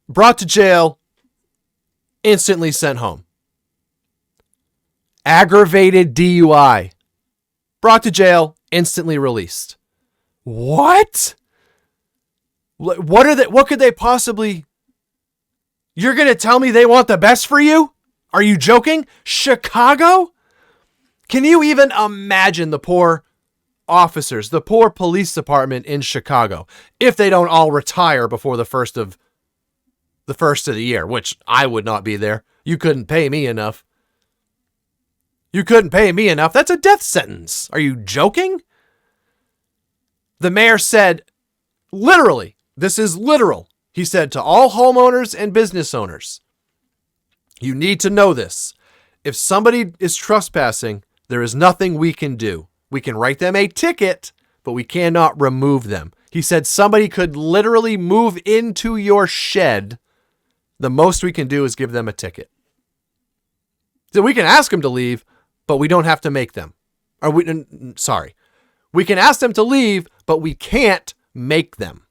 Speaker 2: Brought to jail, instantly sent home. Aggravated DUI. Brought to jail, instantly released. What? What could they possibly... You're going to tell me they want the best for you? Are you joking? Chicago? Can you even imagine the poor officers, the poor police department in Chicago, if they don't all retire before the 1st of the first of the year, which I would not be there. You couldn't pay me enough. You couldn't pay me enough. That's a death sentence. Are you joking? The mayor said, literally, this is literal. He said to all homeowners and business owners, you need to know this. If somebody is trespassing, there is nothing we can do. We can write them a ticket, but we cannot remove them. He said somebody could literally move into your shed. The most we can do is give them a ticket. So we can ask them to leave, but we don't have to make them. We can ask them to leave, but we can't make them.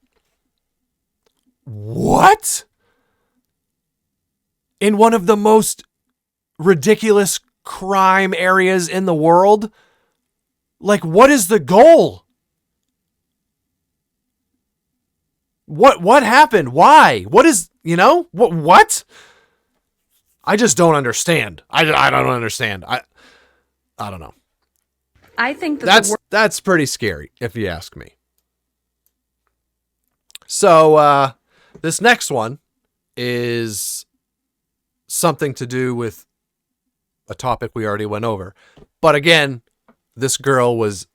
Speaker 2: What? In one of the most ridiculous crime areas in the world? Like, what is the goal? What happened? Why? What is, what? I just don't understand. I don't understand. I don't know.
Speaker 10: I think
Speaker 2: that's pretty scary, if you ask me. So, this next one is something to do with a topic we already went over. But again, this girl was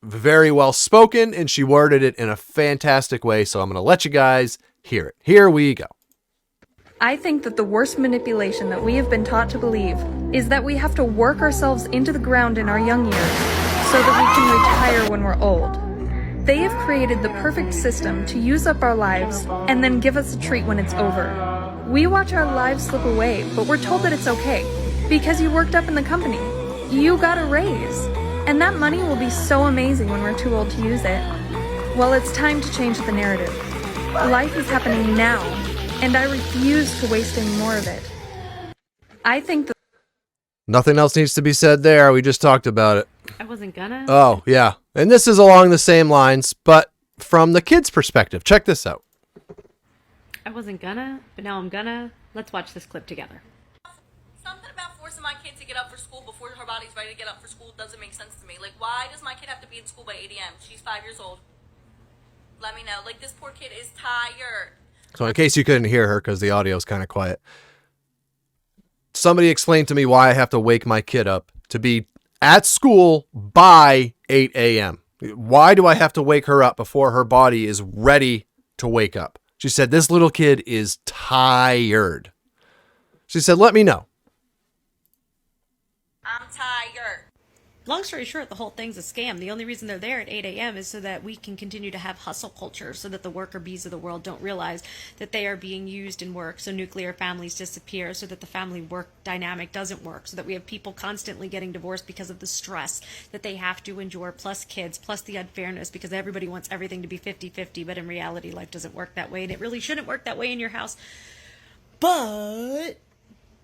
Speaker 2: very well spoken and she worded it in a fantastic way. So I'm going to let you guys hear it. Here we go.
Speaker 10: I think that the worst manipulation that we have been taught to believe is that we have to work ourselves into the ground in our young years so that we can retire when we're old. They have created the perfect system to use up our lives and then give us a treat when it's over. We watch our lives slip away, but we're told that it's okay because you worked up in the company. You got a raise. And that money will be so amazing when we're too old to use it. Well, it's time to change the narrative. Life is happening now, and I refuse to waste any more of it. I think that...
Speaker 2: Nothing else needs to be said there. We just talked about it.
Speaker 11: I wasn't gonna.
Speaker 2: Oh, yeah. And this is along the same lines, but from the kids' perspective. Check this out.
Speaker 11: I wasn't gonna, but now I'm gonna. Let's watch this clip together.
Speaker 12: Something about forcing my kid to get up for school before her body's ready to get up for school doesn't make sense to me. Like, why does my kid have to be in school by 8 a.m.? She's 5 years old. Let me know. Like, this poor kid is tired.
Speaker 2: So in case you couldn't hear her because the audio is kind of quiet, somebody explained to me why I have to wake my kid up to be at school by 8 a.m. Why do I have to wake her up before her body is ready to wake up? She said, this little kid is tired. She said, let me know.
Speaker 12: I'm tired.
Speaker 11: Long story short, the whole thing's a scam. The only reason they're there at 8 a.m. is so that we can continue to have hustle culture, so that the worker bees of the world don't realize that they are being used in work, so nuclear families disappear, so that the family work dynamic doesn't work, so that we have people constantly getting divorced because of the stress that they have to endure, plus kids, plus the unfairness, because everybody wants everything to be 50-50, but in reality, life doesn't work that way, and it really shouldn't work that way in your house. But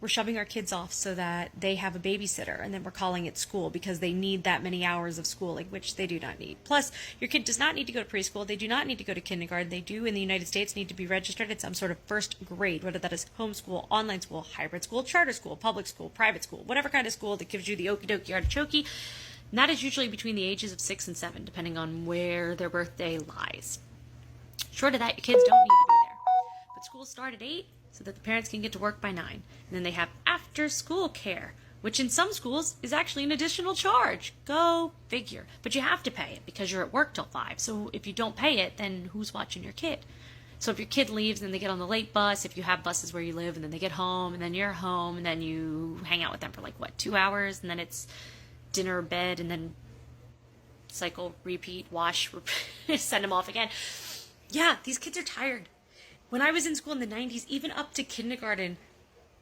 Speaker 11: we're shoving our kids off so that they have a babysitter, and then we're calling it school because they need that many hours of schooling, which they do not need. Plus, your kid does not need to go to preschool. They do not need to go to kindergarten. They do, in the United States, need to be registered at some sort of first grade, whether that is homeschool, online school, hybrid school, charter school, public school, private school, whatever kind of school that gives you the okie dokie artichoke. And that is usually between the ages of 6 and 7, depending on where their birthday lies. Short of that, your kids don't need to be there. But schools start at 8. So that the parents can get to work by 9. And then they have after-school care, which in some schools is actually an additional charge. Go figure. But you have to pay it because you're at work till 5. So if you don't pay it, then who's watching your kid? So if your kid leaves and then they get on the late bus, if you have buses where you live, and then they get home, and then you're home, and then you hang out with them for 2 hours, and then it's dinner, bed, and then cycle, repeat, wash, send them off again. Yeah, these kids are tired. When I was in school in the 90s, even up to kindergarten,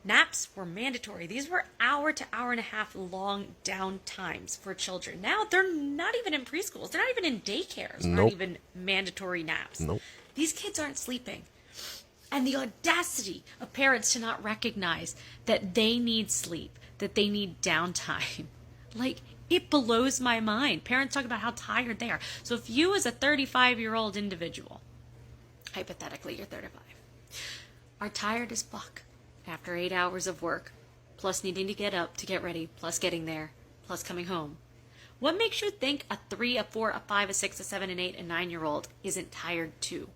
Speaker 11: naps were mandatory. These were hour to hour and a half long down times for children. Now they're not even in preschools. They're not even in daycares. Nope. Not even mandatory naps.
Speaker 2: Nope.
Speaker 11: These kids aren't sleeping. And the audacity of parents to not recognize that they need sleep, that they need downtime. It blows my mind. Parents talk about how tired they are. So if you as a 35-year-old individual, hypothetically, you're 35, are tired as fuck after 8 hours of work, plus needing to get up to get ready, plus getting there, plus coming home. What makes you think a 3, a 4, a 5, a 6, a 7, an 8, a 9-year-old isn't tired too?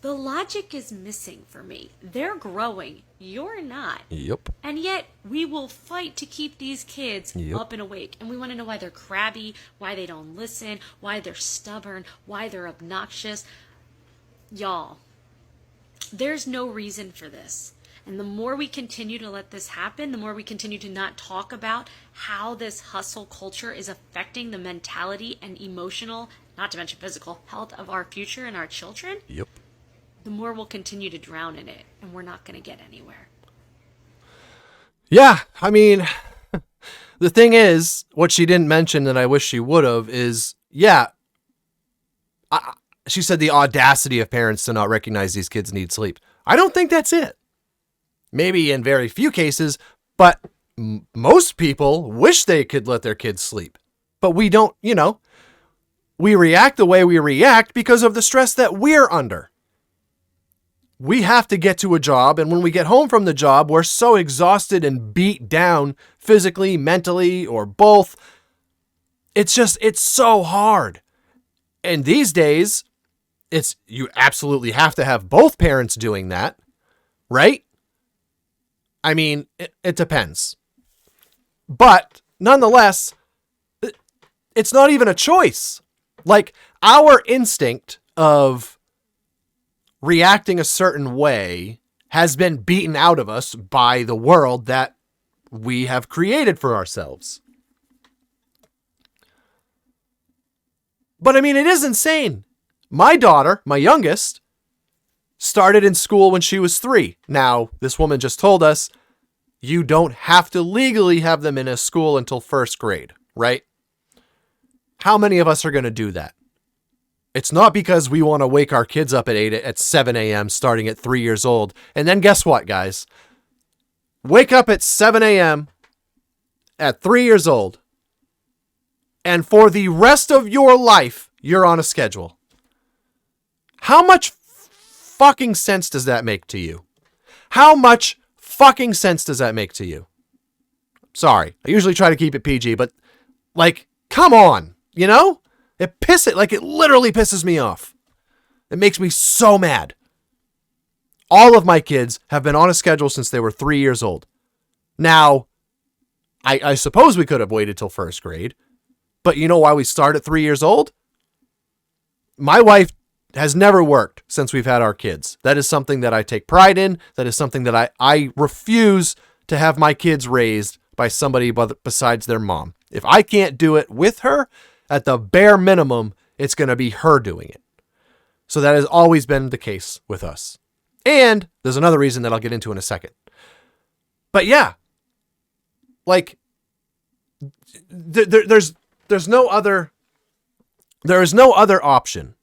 Speaker 11: The logic is missing for me. They're growing. You're not.
Speaker 2: Yep.
Speaker 11: And yet, we will fight to keep these kids
Speaker 2: Yep.
Speaker 11: up and awake. And we want to know why they're crabby, why they don't listen, why they're stubborn, why they're obnoxious. Y'all, there's no reason for this. And the more we continue to let this happen, the more we continue to not talk about how this hustle culture is affecting the mentality and emotional, not to mention physical, health of our future and our children,
Speaker 2: Yep.
Speaker 11: the more we'll continue to drown in it, and we're not going to get anywhere.
Speaker 2: Yeah, I mean, the thing is, what she didn't mention that I wish she would have is, yeah, she said the audacity of parents to not recognize these kids need sleep. I don't think that's it. Maybe in very few cases, but most people wish they could let their kids sleep. But we don't, we react the way we react because of the stress that we're under. We have to get to a job, and when we get home from the job, we're so exhausted and beat down physically, mentally, or both. It's so hard. And these days, you absolutely have to have both parents doing that, right? I mean, it depends. But nonetheless, it's not even a choice. Like, our instinct of reacting a certain way has been beaten out of us by the world that we have created for ourselves. But I mean, it is insane. My daughter, my youngest, started in school when she was 3. Now, this woman just told us you don't have to legally have them in a school until 1st grade, right? How many of us are going to do that? It's not because we want to wake our kids up at 7 a.m. starting at 3 years old. And then guess what, guys? Wake up at 7 a.m. at 3 years old. And for the rest of your life, you're on a schedule. How much fucking sense does that make to you? How much fucking sense does that make to you? Sorry, I usually try to keep it PG, but come on, it literally pisses me off. It makes me so mad. All of my kids have been on a schedule since they were 3 years old. Now, I suppose we could have waited till 1st grade, but you know why we start at 3 years old? My wife has never worked since we've had our kids. That is something that I take pride in. That is something that I refuse to have my kids raised by somebody besides their mom. If I can't do it with her, at the bare minimum, it's going to be her doing it. So that has always been the case with us. And there's another reason that I'll get into in a second. But yeah, there is no other option.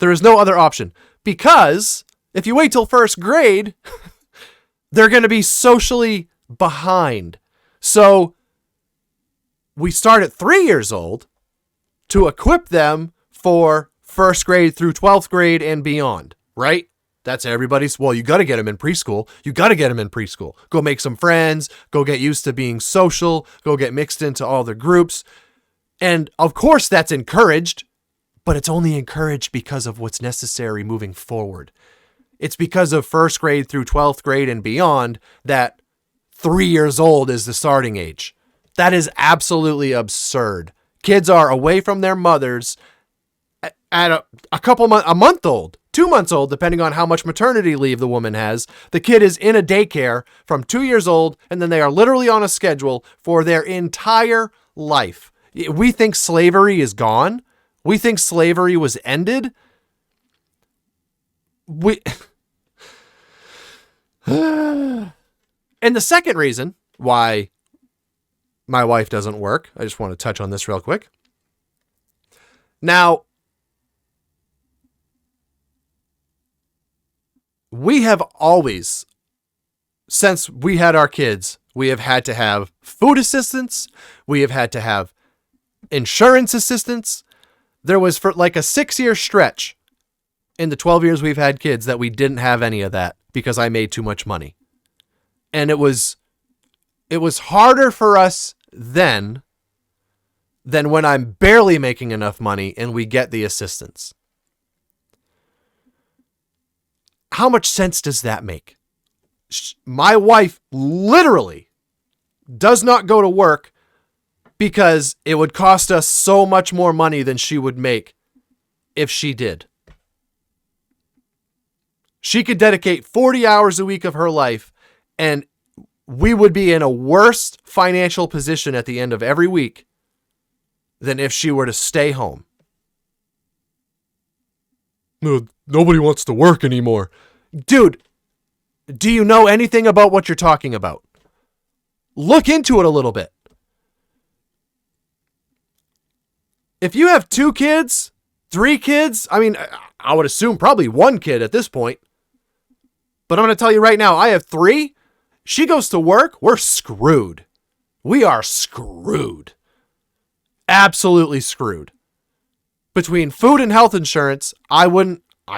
Speaker 2: There is no other option because if you wait till 1st grade, they're going to be socially behind. So we start at 3 years old to equip them for 1st grade through 12th grade and beyond, right? That's everybody's. Well, you got to get them in preschool. You got to get them in preschool. Go make some friends. Go get used to being social. Go get mixed into all the groups. And of course that's encouraged. But it's only encouraged because of what's necessary moving forward. It's because of 1st grade through 12th grade and beyond that 3 years old is the starting age. That is absolutely absurd. Kids are away from their mothers at a month old, 2 months old, depending on how much maternity leave the woman has. The kid is in a daycare from 2 years old, and then they are literally on a schedule for their entire life. We think slavery is gone. We think slavery was ended. And the second reason why my wife doesn't work, I just want to touch on this real quick. Now, we have always, since we had our kids, we have had to have food assistance. We have had to have insurance assistance. There was for like a 6-year stretch in the 12 years we've had kids that we didn't have any of that because I made too much money. And it was harder for us then than when I'm barely making enough money and we get the assistance. how much sense does that make? My wife literally does not go to work because it would cost us so much more money than she would make if she did. She could dedicate 40 hours a week of her life, and we would be in a worse financial position at the end of every week than if she were to stay home. No, nobody wants to work anymore. Dude, do you know anything about what you're talking about? Look into it a little bit. If you have 2 kids, 3 kids, I mean, I would assume probably 1 kid at this point. But I'm going to tell you right now, I have 3. She goes to work, we're screwed. We are screwed. Absolutely screwed. Between food and health insurance, I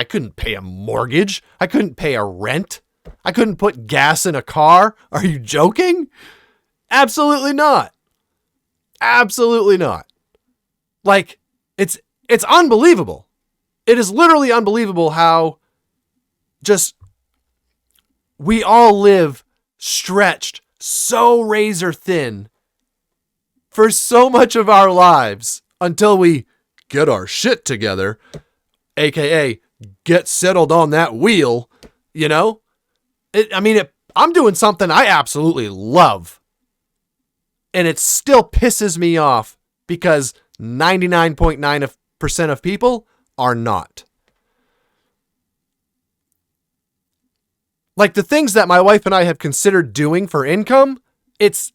Speaker 2: couldn't pay a mortgage. I couldn't pay a rent. I couldn't put gas in a car. Are you joking? Absolutely not. Absolutely not. Like, it's unbelievable. It is literally unbelievable how just we all live stretched so razor thin for so much of our lives until we get our shit together, aka get settled on that wheel, you know? I'm doing something I absolutely love. And it still pisses me off because 99.9% of people are not. Like the things that my wife and I have considered doing for income, it's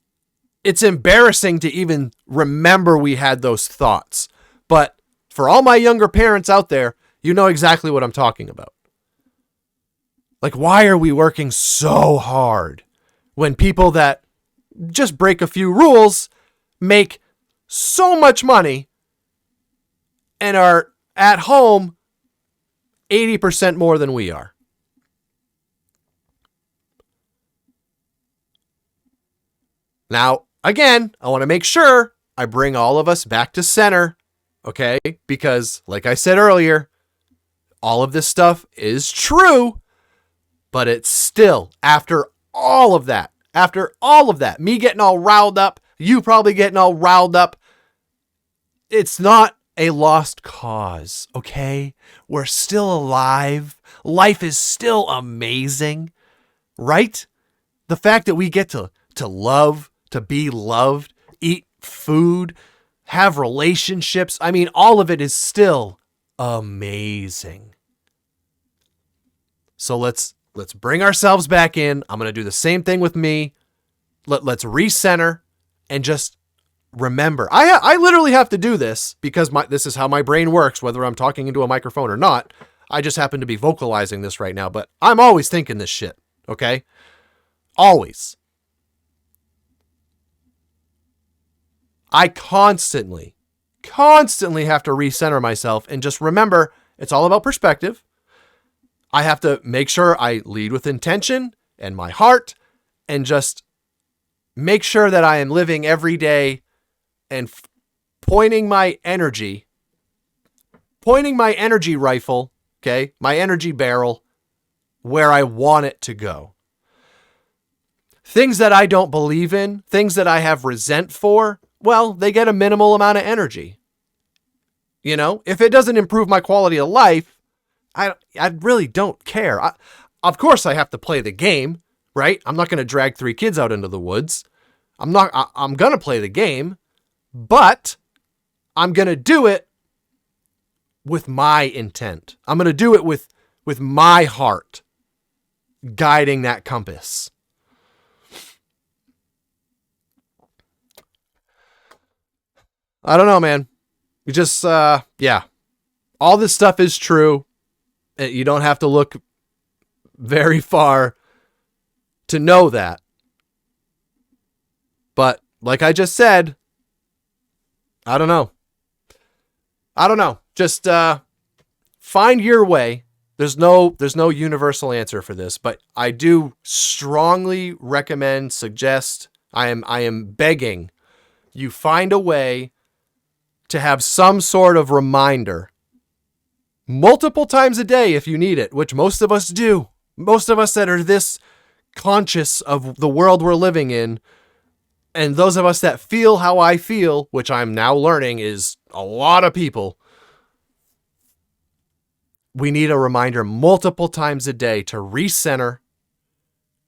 Speaker 2: embarrassing to even remember we had those thoughts. But for all my younger parents out there, you know exactly what I'm talking about. Like, why are we working so hard when people that just break a few rules make so much money and are at home 80% more than we are? Now, again, I want to make sure I bring all of us back to center, okay? Because, like I said earlier, all of this stuff is true, but it's still, after all of that, me getting all riled up, you probably getting all riled up, it's not a lost cause, okay? We're still alive. Life is still amazing, right? The fact that we get to love, to be loved, eat food, have relationships, I mean, all of it is still amazing. So let's bring ourselves back in. I'm going to do the same thing with me. Let's recenter and just remember. I literally have to do this because this is how my brain works, whether I'm talking into a microphone or not. I just happen to be vocalizing this right now, but I'm always thinking this shit, okay? Always. I constantly have to recenter myself and just remember it's all about perspective. I have to make sure I lead with intention and my heart and just make sure that I am living every day and pointing my energy rifle, okay, my energy barrel where I want it to go. Things that I don't believe in, things that I have resent for, well, they get a minimal amount of energy. You know, if it doesn't improve my quality of life, I really don't care. Of course I have to play the game, right? I'm not going to drag 3 kids out into the woods. I'm going to play the game, but I'm going to do it with my intent. I'm going to do it with my heart guiding that compass. I don't know, man. You just, yeah. All this stuff is true. You don't have to look very far to know that. But like I just said, I don't know. Just find your way. There's no universal answer for this, but I do strongly recommend, suggest, I am begging you find a way to have some sort of reminder multiple times a day if you need it, which most of us do. Most of us that are this conscious of the world we're living in, and those of us that feel how I feel, which I'm now learning is a lot of people, we need a reminder multiple times a day to recenter,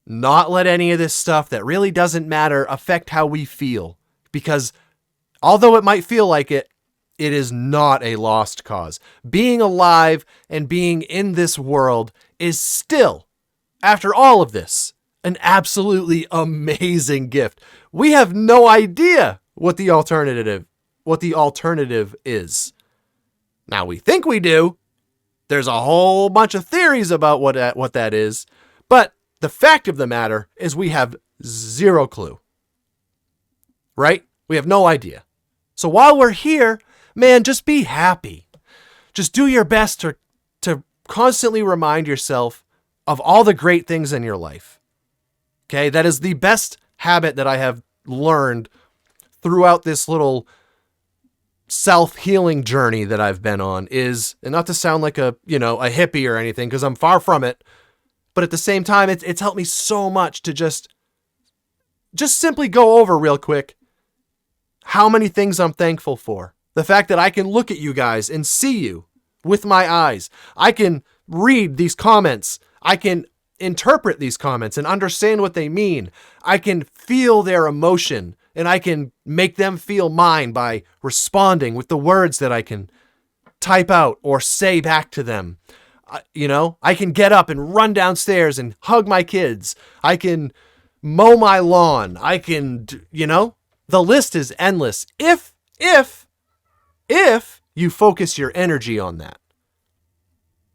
Speaker 2: not let any of this stuff that really doesn't matter affect how we feel. Because although it might feel like it, it is not a lost cause. Being alive and being in this world is still, after all of this, an absolutely amazing gift. We have no idea what the alternative is. Now we think we do. There's a whole bunch of theories about what that is, but the fact of the matter is we have zero clue. Right? We have no idea. So while we're here, man, just be happy. Just do your best to constantly remind yourself of all the great things in your life. Okay? That is the best habit that I have learned throughout this little self-healing journey that I've been on is, and not to sound like a hippie or anything, because I'm far from it, but at the same time, it's helped me so much to just simply go over real quick how many things I'm thankful for. The fact that I can look at you guys and see you with my eyes. I can read these comments. I can interpret these comments and understand what they mean. I can feel their emotion, and I can make them feel mine by responding with the words that I can type out or say back to them. I can get up and run downstairs and hug my kids. I can mow my lawn. I can, the list is endless. If you focus your energy on that.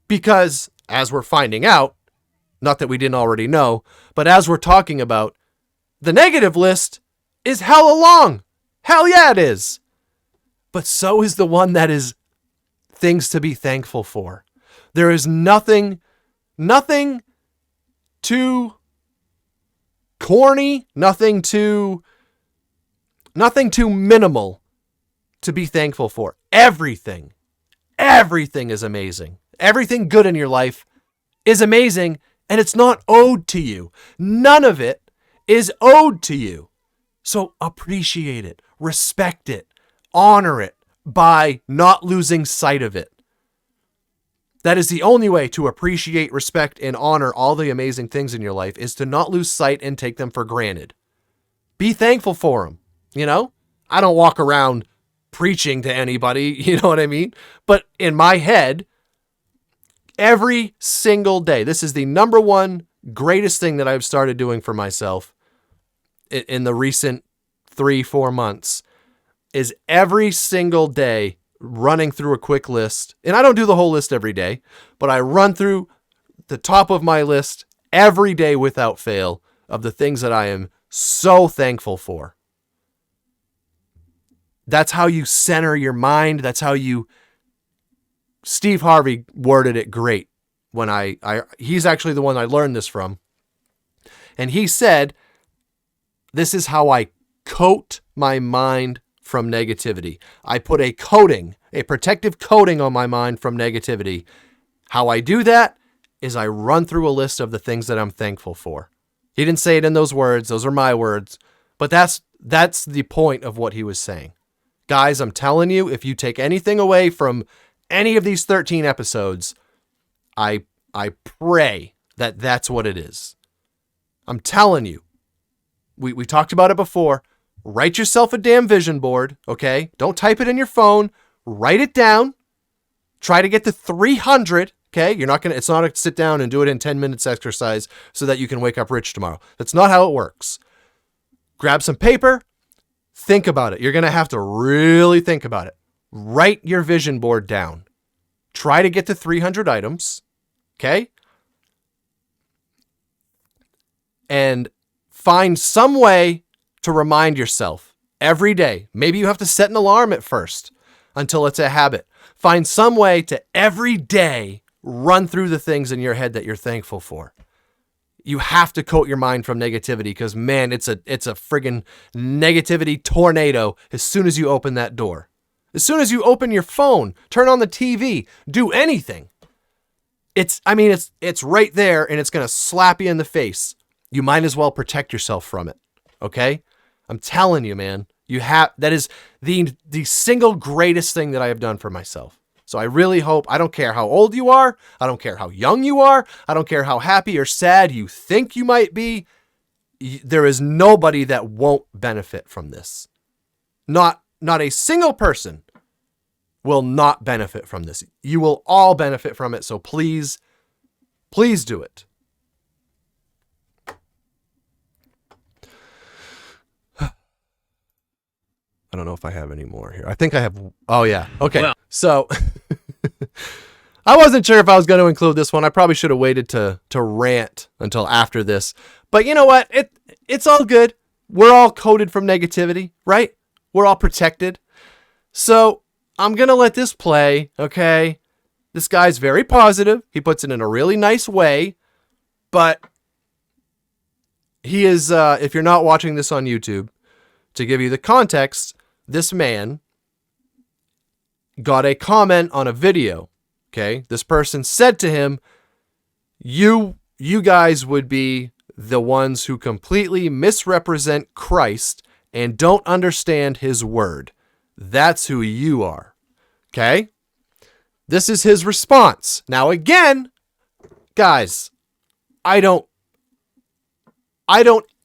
Speaker 2: Because as we're finding out, not that we didn't already know, but as we're talking about, the negative list is hella long. Hell yeah, it is. But so is the one that is things to be thankful for. There is nothing too corny, nothing too minimal to be thankful for. Everything is amazing. Everything good in your life is amazing, and it's not owed to you. None of it is owed to you. So appreciate it, respect it, honor it by not losing sight of it. That is the only way to appreciate, respect, and honor all the amazing things in your life, is to not lose sight and take them for granted. Be thankful for them. I don't walk around preaching to anybody, you know what I mean? But in my head, every single day, this is the number one greatest thing that I've started doing for myself in the recent 3-4 months, is every single day running through a quick list. And I don't do the whole list every day, but I run through the top of my list every day without fail of the things that I am so thankful for. That's how you center your mind. That's how Steve Harvey worded it great when he's actually the one I learned this from. And he said, this is how I coat my mind from negativity. I put a protective coating on my mind from negativity. How I do that is I run through a list of the things that I'm thankful for. He didn't say it in those words. Those are my words. But that's the point of what he was saying. Guys, I'm telling you, if you take anything away from any of these 13 episodes, I pray that that's what it is. I'm telling you. We talked about it before. Write yourself a damn vision board, okay? Don't type it in your phone. Write it down. Try to get to 300, okay? It's not a sit down and do it in 10 minutes exercise so that you can wake up rich tomorrow. That's not how it works. Grab some paper. Think about it. You're going to have to really think about it. Write your vision board down. Try to get to 300 items, okay? And find some way to remind yourself every day. Maybe you have to set an alarm at first until it's a habit. Find some way to every day run through the things in your head that you're thankful for. You have to coat your mind from negativity because, man, it's a friggin' negativity tornado as soon as you open that door. As soon as you open your phone, turn on the TV, do anything, it's right there and it's going to slap you in the face. You might as well protect yourself from it. Okay? I'm telling you, man, that is the single greatest thing that I have done for myself. So I really hope, I don't care how old you are. I don't care how young you are. I don't care how happy or sad you think you might be. There is nobody that won't benefit from this. Not a single person will not benefit from this. You will all benefit from it. So please do it. I don't know if I have any more here. I think I have. Oh yeah. Okay. Well. So I wasn't sure if I was going to include this one. I probably should have waited to rant until after this. But you know what? It's all good. We're all coded from negativity, right? We're all protected. So I'm going to let this play, okay? This guy's very positive. He puts it in a really nice way. But he is, if you're not watching this on YouTube, to give you the context, this man got a comment on a video, okay? This person said to him, you guys would be the ones who completely misrepresent Christ and don't understand his word. That's who you are. Okay? This is his response. Now again, guys, I don't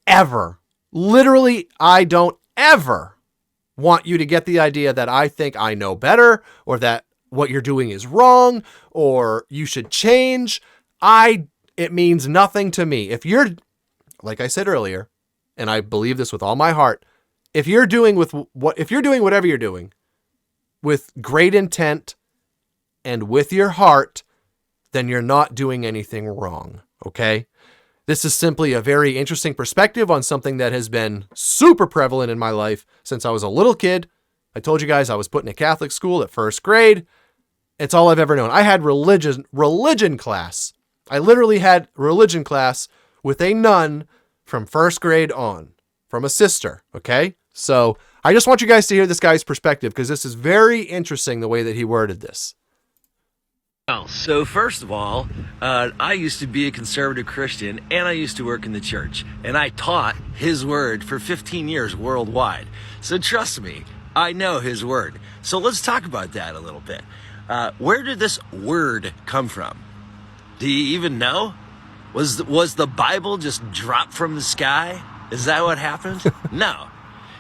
Speaker 2: ever want you to get the idea that I think I know better or that what you're doing is wrong or you should change. It means nothing to me. If you're, like I said earlier, and I believe this with all my heart, if you're doing whatever you're doing with great intent and with your heart, then you're not doing anything wrong. Okay? This is simply a very interesting perspective on something that has been super prevalent in my life since I was a little kid. I told you guys I was put in a Catholic school at first grade. It's all I've ever known. I had religion class. I literally had religion class with a nun from first grade on, from a sister, okay? So I just want you guys to hear this guy's perspective because this is very interesting the way that he worded this.
Speaker 13: Well, so first of all, I used to be a conservative Christian and I used to work in the church and I taught his word for 15 years worldwide. So trust me, I know his word. So let's talk about that a little bit. Where did this word come from? Do you even know? Was the Bible just dropped from the sky? Is that what happened? No.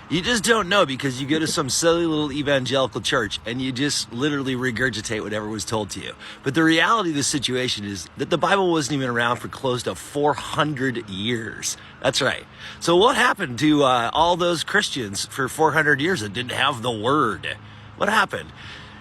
Speaker 13: You just don't know because you go to some silly little evangelical church and you just literally regurgitate whatever was told to you. But the reality of the situation is that the Bible wasn't even around for close to 400 years. That's right. So what happened to all those Christians for 400 years that didn't have the word? What happened?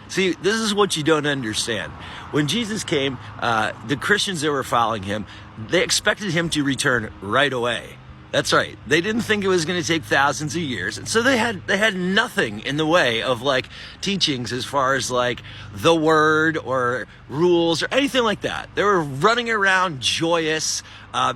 Speaker 13: See, this is what you don't understand. When Jesus came, the Christians that were following him, they expected him to return right away. That's right. They didn't think it was going to take thousands of years. And so they had nothing in the way of like teachings as far as like the word or rules or anything like that. They were running around joyous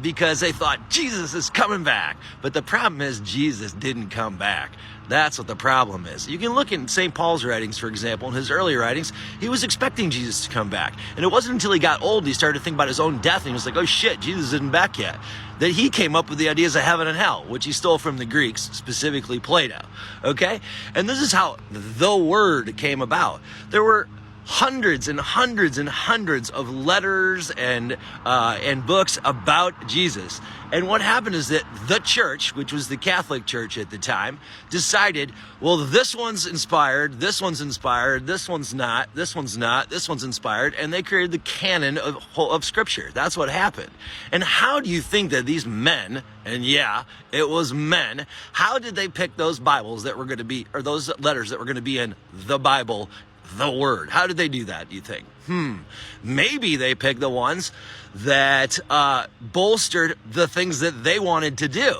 Speaker 13: because they thought Jesus is coming back. But the problem is Jesus didn't come back. That's what the problem is. You can look in St. Paul's writings, for example, in his early writings, he was expecting Jesus to come back. And it wasn't until he got old, he started to think about his own death, and he was like, oh shit, Jesus isn't back yet, that he came up with the ideas of heaven and hell, which he stole from the Greeks, specifically Plato. Okay? And this is how the word came about. There were hundreds and hundreds and hundreds of letters and books about Jesus. And what happened is that the church, which was the Catholic Church at the time, decided, well, this one's inspired, this one's inspired, this one's not, this one's not, this one's inspired, and they created the canon of Scripture. That's what happened. And how do you think that these men, and yeah, it was men, how did they pick those Bibles that were going to be, or those letters that were going to be in the Bible, the word? How did they do that, do you think? Maybe they picked the ones that bolstered the things that they wanted to do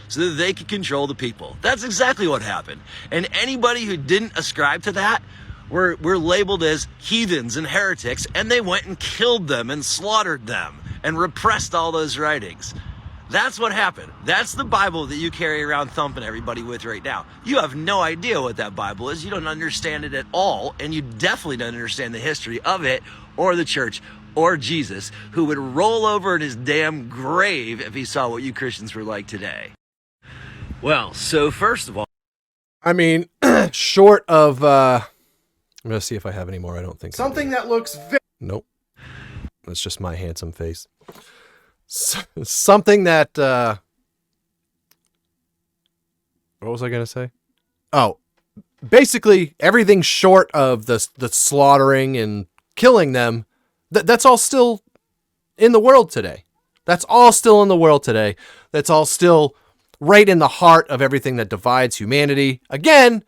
Speaker 13: so that they could control the people. That's exactly what happened. And anybody who didn't ascribe to that were labeled as heathens and heretics, and they went and killed them and slaughtered them and repressed all those writings. That's what happened. That's the Bible that you carry around thumping everybody with right now. You have no idea what that Bible is. You don't understand it at all, and you definitely don't understand the history of it or the church or Jesus, who would roll over in his damn grave if he saw what you Christians were like today. Well, so first of all,
Speaker 2: I mean, short of, I'm going to see if I have any more. I don't think
Speaker 14: something that looks
Speaker 2: Nope. That's just my handsome face. Something that, what was I going to say? Oh, basically everything short of the slaughtering and killing them, that's all still in the world today. That's all still in the world today. That's all still right in the heart of everything that divides humanity. Again,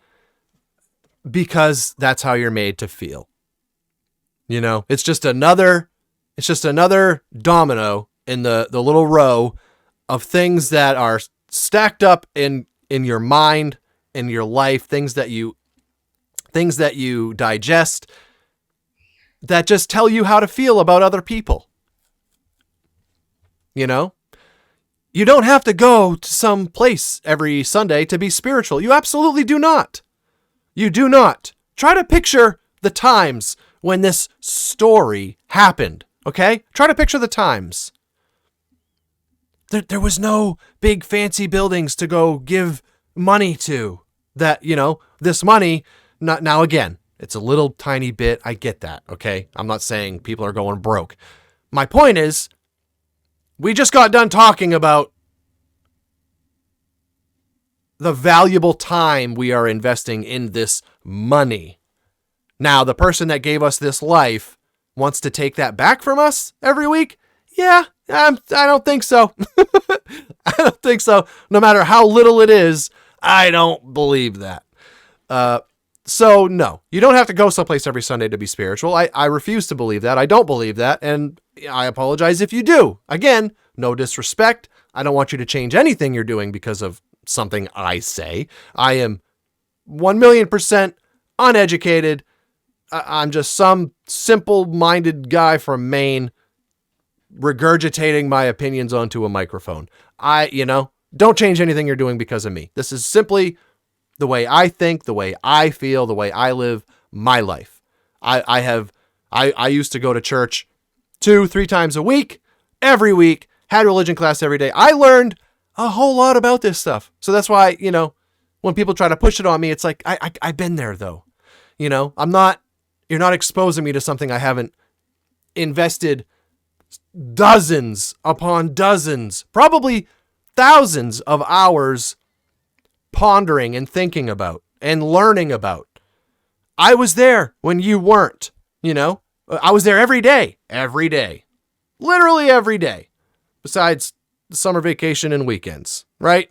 Speaker 2: because that's how you're made to feel. You know, it's just another domino in the little row of things that are stacked up in your mind, in your life, things that you digest that just tell you how to feel about other people. You know, you don't have to go to some place every Sunday to be spiritual. You absolutely do not. You do not. Try to picture the times when this story happened, okay? Try to picture the times. There was no big fancy buildings to go give money to. That, you know, this money, now again, it's a little tiny bit. I get that, okay? I'm not saying people are going broke. My point is, we just got done talking about the valuable time we are investing in this money. Now, the person that gave us this life wants to take that back from us every week? Yeah, I don't think so. I don't think so. No matter how little it is, I don't believe that. So no, you don't have to go someplace every Sunday to be spiritual. I refuse to believe that. I don't believe that. And I apologize if you do. Again, no disrespect. I don't want you to change anything you're doing because of something I say. I am 1,000,000% uneducated. I'm just some simple-minded guy from Maine regurgitating my opinions onto a microphone. Don't change anything you're doing because of me. This is simply the way I think, the way I feel, the way I live my life. I used to go to church 2-3 times a week, every week, had religion class every day. I learned a whole lot about this stuff. So that's why, when people try to push it on me, it's like, I've been there though. You're not exposing me to something I haven't invested dozens upon dozens, probably thousands of hours pondering and thinking about and learning about. I was there when you weren't, I was there every day, literally every day, besides the summer vacation and weekends, right?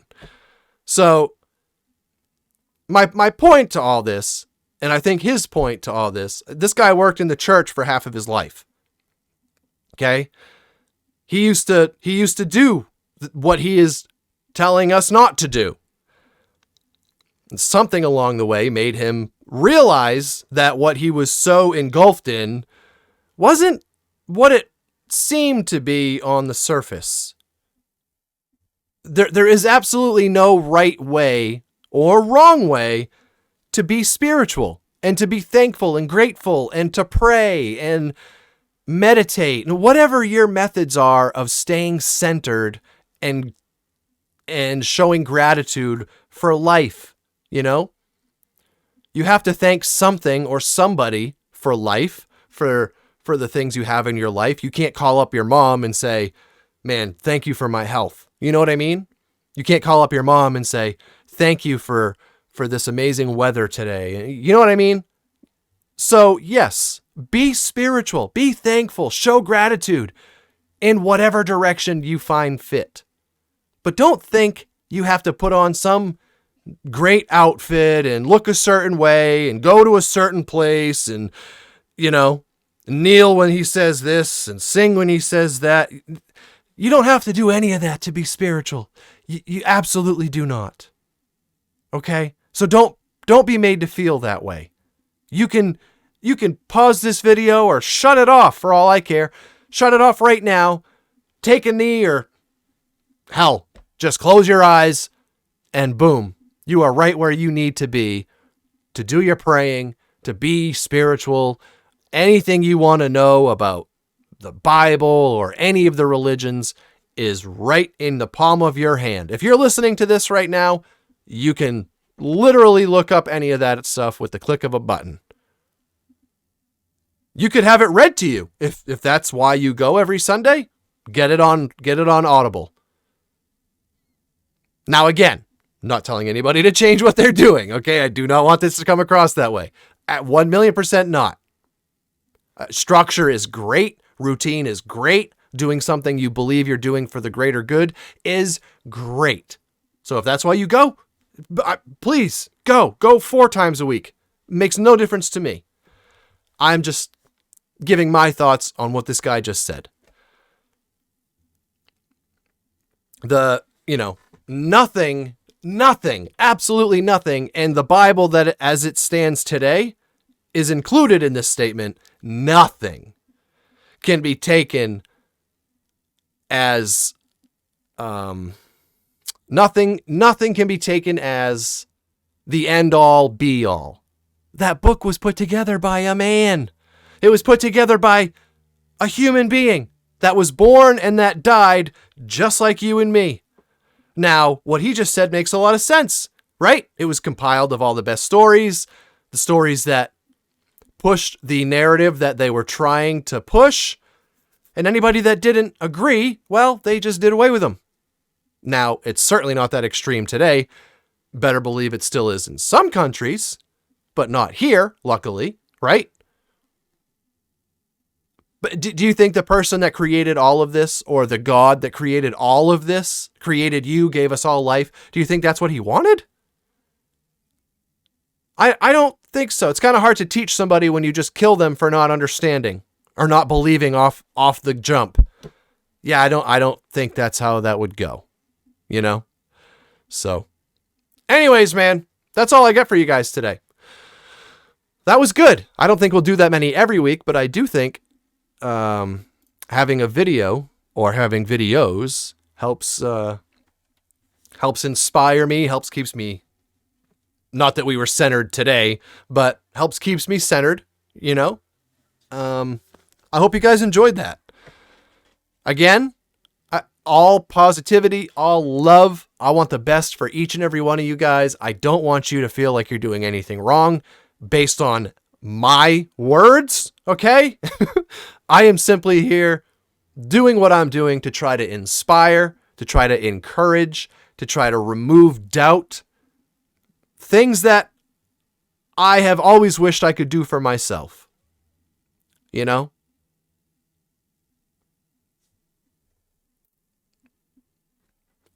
Speaker 2: So my point to all this, and I think his point to all this guy worked in the church for half of his life. Okay. He used to do what he is telling us not to do. And something along the way made him realize that what he was so engulfed in wasn't what it seemed to be on the surface. There is absolutely no right way or wrong way to be spiritual and to be thankful and grateful and to pray and meditate and whatever your methods are of staying centered and showing gratitude for life. You have to thank something or somebody for life, for the things you have in your life. You can't call up your mom and say, man, thank you for my health. You know what I mean? You can't call up your mom and say, thank you for this amazing weather today. You know what I mean? So yes, be spiritual, be thankful, show gratitude in whatever direction you find fit. But don't think you have to put on some great outfit and look a certain way and go to a certain place and, kneel when he says this and sing when he says that. You don't have to do any of that to be spiritual. You absolutely do not. Okay? So don't be made to feel that way. You can pause this video or shut it off for all I care. Shut it off right now. Take a knee or Hell, just close your eyes and boom, you are right where you need to be to do your praying, to be spiritual, anything you want to know about the Bible or any of the religions is right in the palm of your hand. If you're listening to this right now, you can literally look up any of that stuff with the click of a button. You could have it read to you if that's why you go every Sunday. Get it on Audible. Now again, not telling anybody to change what they're doing, okay? I do not want this to come across that way. At 1,000,000% not. Structure is great. Routine is great. Doing something you believe you're doing for the greater good is great. So if that's why you go, please go. Go 4 times a week. Makes no difference to me. I'm just giving my thoughts on what this guy just said. Nothing, absolutely nothing in the Bible that as it stands today is included in this statement. Nothing can be taken as, nothing can be taken as the end all be all. That book was put together by a man. It was put together by a human being that was born and that died just like you and me. Now, what he just said makes a lot of sense, right? It was compiled of all the best stories, the stories that pushed the narrative that they were trying to push. And anybody that didn't agree, well, they just did away with them. Now, it's certainly not that extreme today. Better believe it still is in some countries, but not here, luckily, right? But do you think the person that created all of this, or the God that created all of this, created you, gave us all life, do you think that's what he wanted? I don't think so. It's kind of hard to teach somebody when you just kill them for not understanding or not believing off the jump. Yeah, I don't think that's how that would go, you know? So anyways, man, that's all I got for you guys today. That was good. I don't think we'll do that many every week, but I do think having a video or having videos helps inspire me, keeps me, not that we were centered today, but keeps me centered, you know? I hope you guys enjoyed that. Again, all positivity, all love. I want the best for each and every one of you guys. I don't want you to feel like you're doing anything wrong based on my words, okay? I am simply here doing what I'm doing to try to inspire, to try to encourage, to try to remove doubt. Things that I have always wished I could do for myself. You know?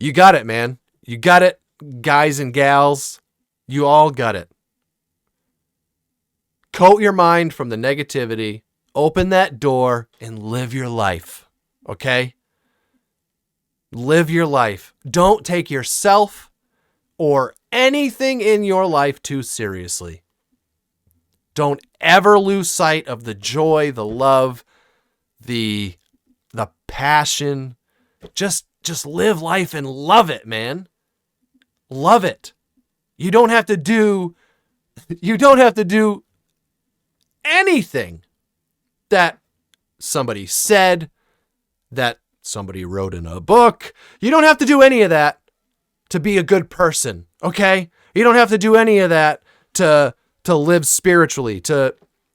Speaker 2: You got it, man. You got it, guys and gals. You all got it. Coat your mind from the negativity. Open that door and live your life. Okay? Live your life. Don't take yourself or anything in your life too seriously. Don't ever lose sight of the joy, the love, the passion. Just live life and love it, man. Love it. You don't have to do anything that somebody said, that somebody wrote in a book. You don't have to do any of that to be a good person, okay? You don't have to do any of that to live spiritually, to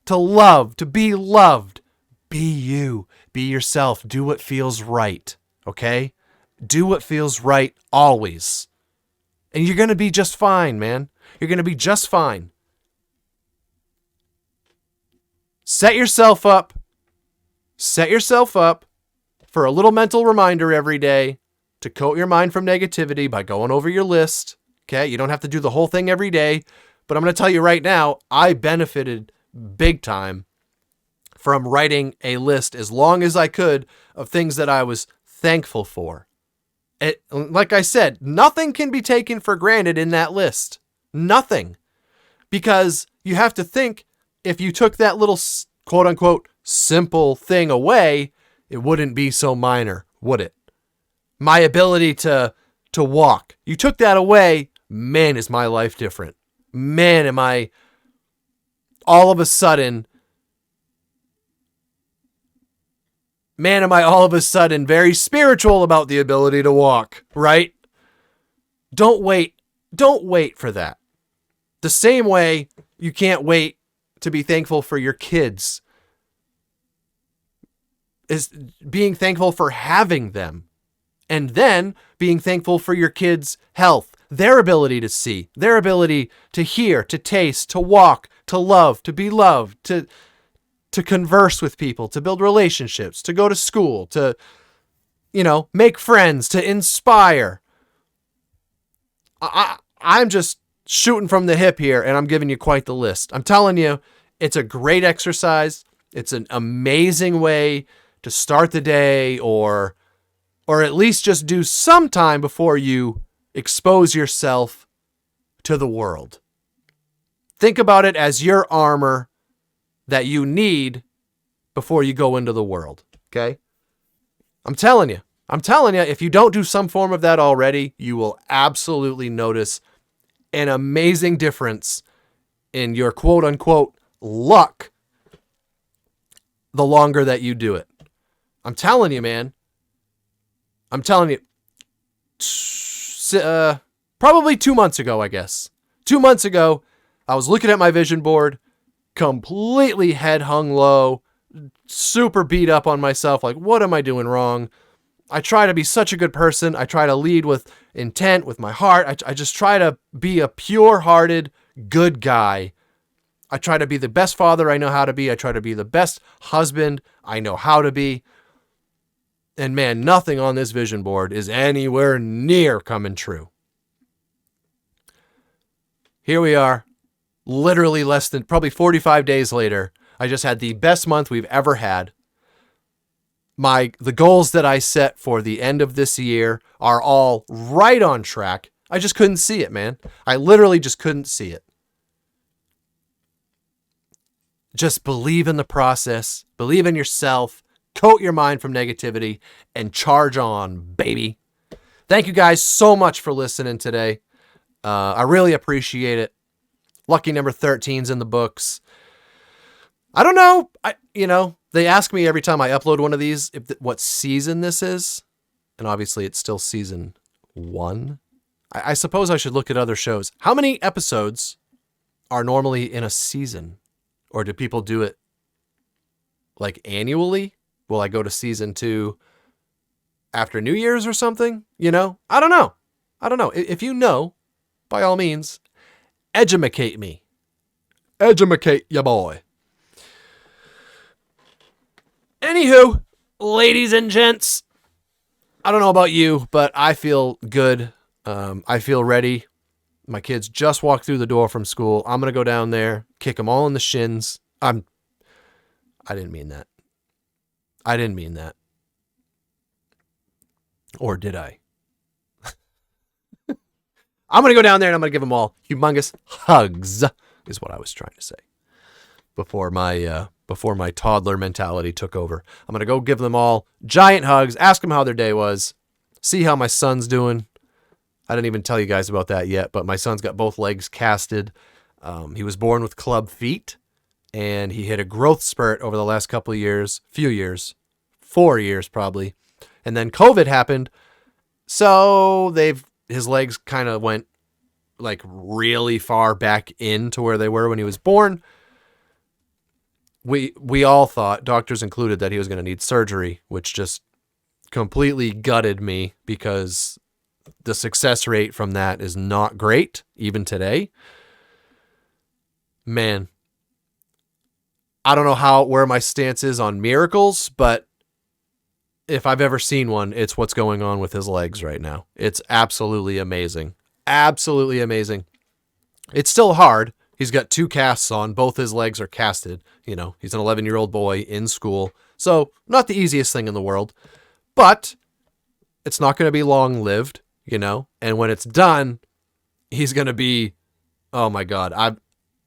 Speaker 2: love, to be loved. Be you. Be yourself. Do what feels right, okay? Do what feels right always. And you're going to be just fine, man. You're going to be just fine. Set yourself up for a little mental reminder every day to coat your mind from negativity by going over your list. Okay, you don't have to do the whole thing every day, but I'm going to tell you right now, I benefited big time from writing a list as long as I could of things that I was thankful for. Like I said, nothing can be taken for granted in that list. Nothing. Because you have to think, if you took that little quote unquote simple thing away, it wouldn't be so minor, would it? My ability to walk. You took that away. Man, is my life different. Man, am I all of a sudden very spiritual about the ability to walk, right? Don't wait for that. The same way you can't wait to be thankful for your kids is being thankful for having them, and then being thankful for your kids' health, their ability to see, their ability to hear, to taste, to walk, to love, to be loved, to converse with people, to build relationships, to go to school, to, make friends, to inspire. I'm just shooting from the hip here, and I'm giving you quite the list. I'm telling you, it's a great exercise. It's an amazing way to start the day, or at least just do some time before you expose yourself to the world. Think about it as your armor that you need before you go into the world. Okay? I'm telling you, if you don't do some form of that already, you will absolutely notice an amazing difference in your quote unquote luck the longer that you do it. I'm telling you, man. I'm telling you. Probably 2 months ago, I guess. 2 months ago, I was looking at my vision board, completely head hung low, super beat up on myself. Like, what am I doing wrong? I try to be such a good person. I try to lead with intent, with my heart. I just try to be a pure-hearted, good guy. I try to be the best father I know how to be. I try to be the best husband I know how to be. And man, nothing on this vision board is anywhere near coming true. Here we are, literally less than probably 45 days later. I just had the best month we've ever had. The goals that I set for the end of this year are all right on track. I just couldn't see it, man. I literally just couldn't see it. Just believe in the process, believe in yourself, coat your mind from negativity, and charge on, baby. Thank you guys so much for listening today. I really appreciate it. Lucky number 13's in the books. I don't know. They ask me every time I upload one of these what season this is. And obviously it's still season 1. I suppose I should look at other shows. How many episodes are normally in a season? Or do people do it like annually? Will I go to season 2 after New Year's or something? I don't know. If you know, by all means, edumacate me. Edumacate ya boy. Anywho, ladies and gents, I don't know about you, but I feel good. I feel ready. My kids just walked through the door from school. I'm going to go down there, kick them all in the shins. I didn't mean that. Or did I? I'm going to go down there and I'm going to give them all humongous hugs, is what I was trying to say before my toddler mentality took over. I'm going to go give them all giant hugs, ask them how their day was, see how my son's doing. I didn't even tell you guys about that yet, but my son's got both legs casted. He was born with club feet, and he hit a growth spurt over the last couple of years, 4 years probably. And then COVID happened. So his legs kind of went like really far back into where they were when he was born. We all thought, doctors included, that he was going to need surgery, which just completely gutted me because the success rate from that is not great, even today. Man, I don't know where my stance is on miracles, but if I've ever seen one, it's what's going on with his legs right now. It's absolutely amazing. Absolutely amazing. It's still hard. He's got 2 casts on. Both his legs are casted. He's an 11-year-old boy in school. So not the easiest thing in the world, but it's not going to be long-lived, and when it's done, he's going to be, oh my God.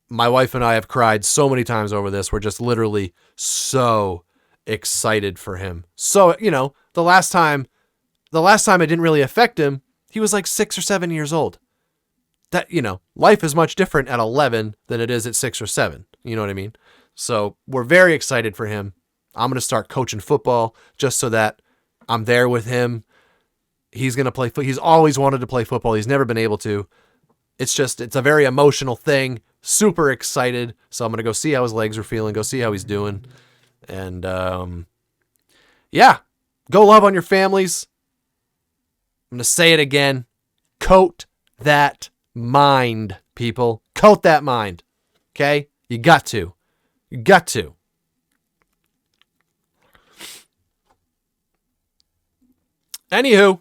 Speaker 2: My wife and I have cried so many times over this. We're just literally so excited for him. So, the last time the last time it didn't really affect him, he was like 6 or 7 years old. That, life is much different at 11 than it is at 6 or 7. You know what I mean? So we're very excited for him. I'm going to start coaching football just so that I'm there with him. He's going to play He's always wanted to play football. He's never been able to. It's a very emotional thing. Super excited. So I'm going to go see how his legs are feeling, go see how he's doing. And, yeah, go love on your families. I'm going to say it again. Coat that mind, people. Coat that mind. Okay? You got to. You got to. Anywho,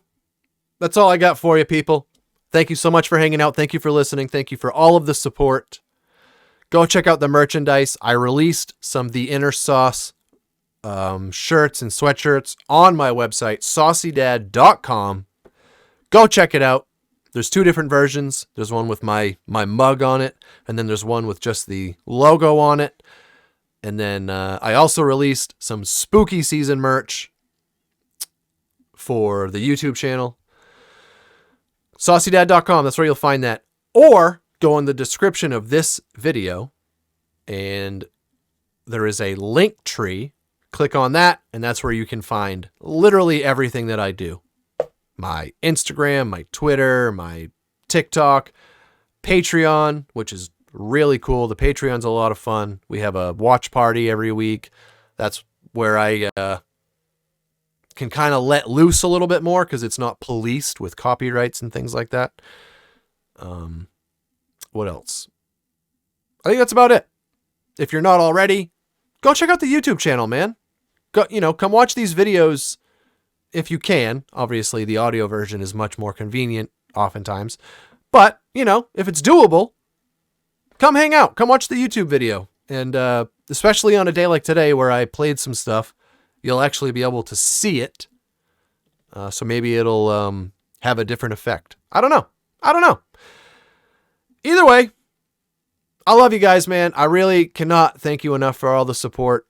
Speaker 2: that's all I got for you, people. Thank you so much for hanging out. Thank you for listening. Thank you for all of the support. Go check out the merchandise. I released some The Inner Sauce shirts and sweatshirts on my website, SauceyDad.com. Go check it out. There's 2 different versions. There's one with my mug on it, and then there's one with just the logo on it. And then I also released some spooky season merch for the YouTube channel. SauceyDad.com, that's where you'll find that. Or go in the description of this video, and there is a link tree. Click on that, and that's where you can find literally everything that I do. My Instagram, my Twitter, my TikTok, Patreon, which is really cool. The Patreon's a lot of fun. We have a watch party every week. That's where I can kind of let loose a little bit more because it's not policed with copyrights and things like that. What else? I think that's about it. If you're not already, go check out the YouTube channel, man. Go, come watch these videos if you can. Obviously, the audio version is much more convenient oftentimes. But, if it's doable, come hang out. Come watch the YouTube video. And especially on a day like today where I played some stuff, you'll actually be able to see it. So maybe it'll have a different effect. I don't know. Either way, I love you guys, man. I really cannot thank you enough for all the support,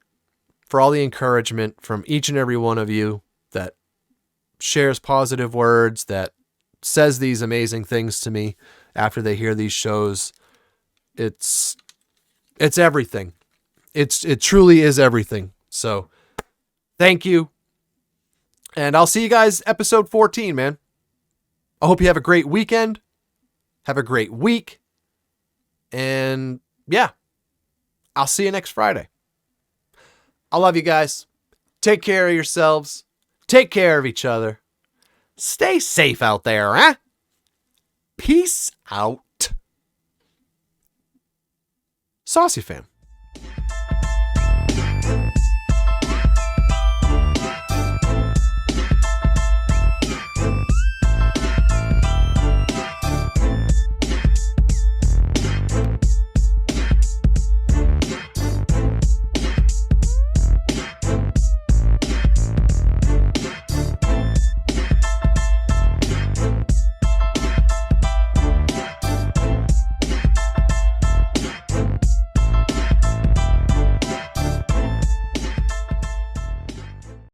Speaker 2: for all the encouragement from each and every one of you that shares positive words, that says these amazing things to me after they hear these shows. It's everything. It truly is everything. So thank you. And I'll see you guys episode 14, man. I hope you have a great weekend. Have a great week. And yeah, I'll see you next Friday. I love you guys. Take care of yourselves. Take care of each other. Stay safe out there, huh? Peace out. SauceyFam.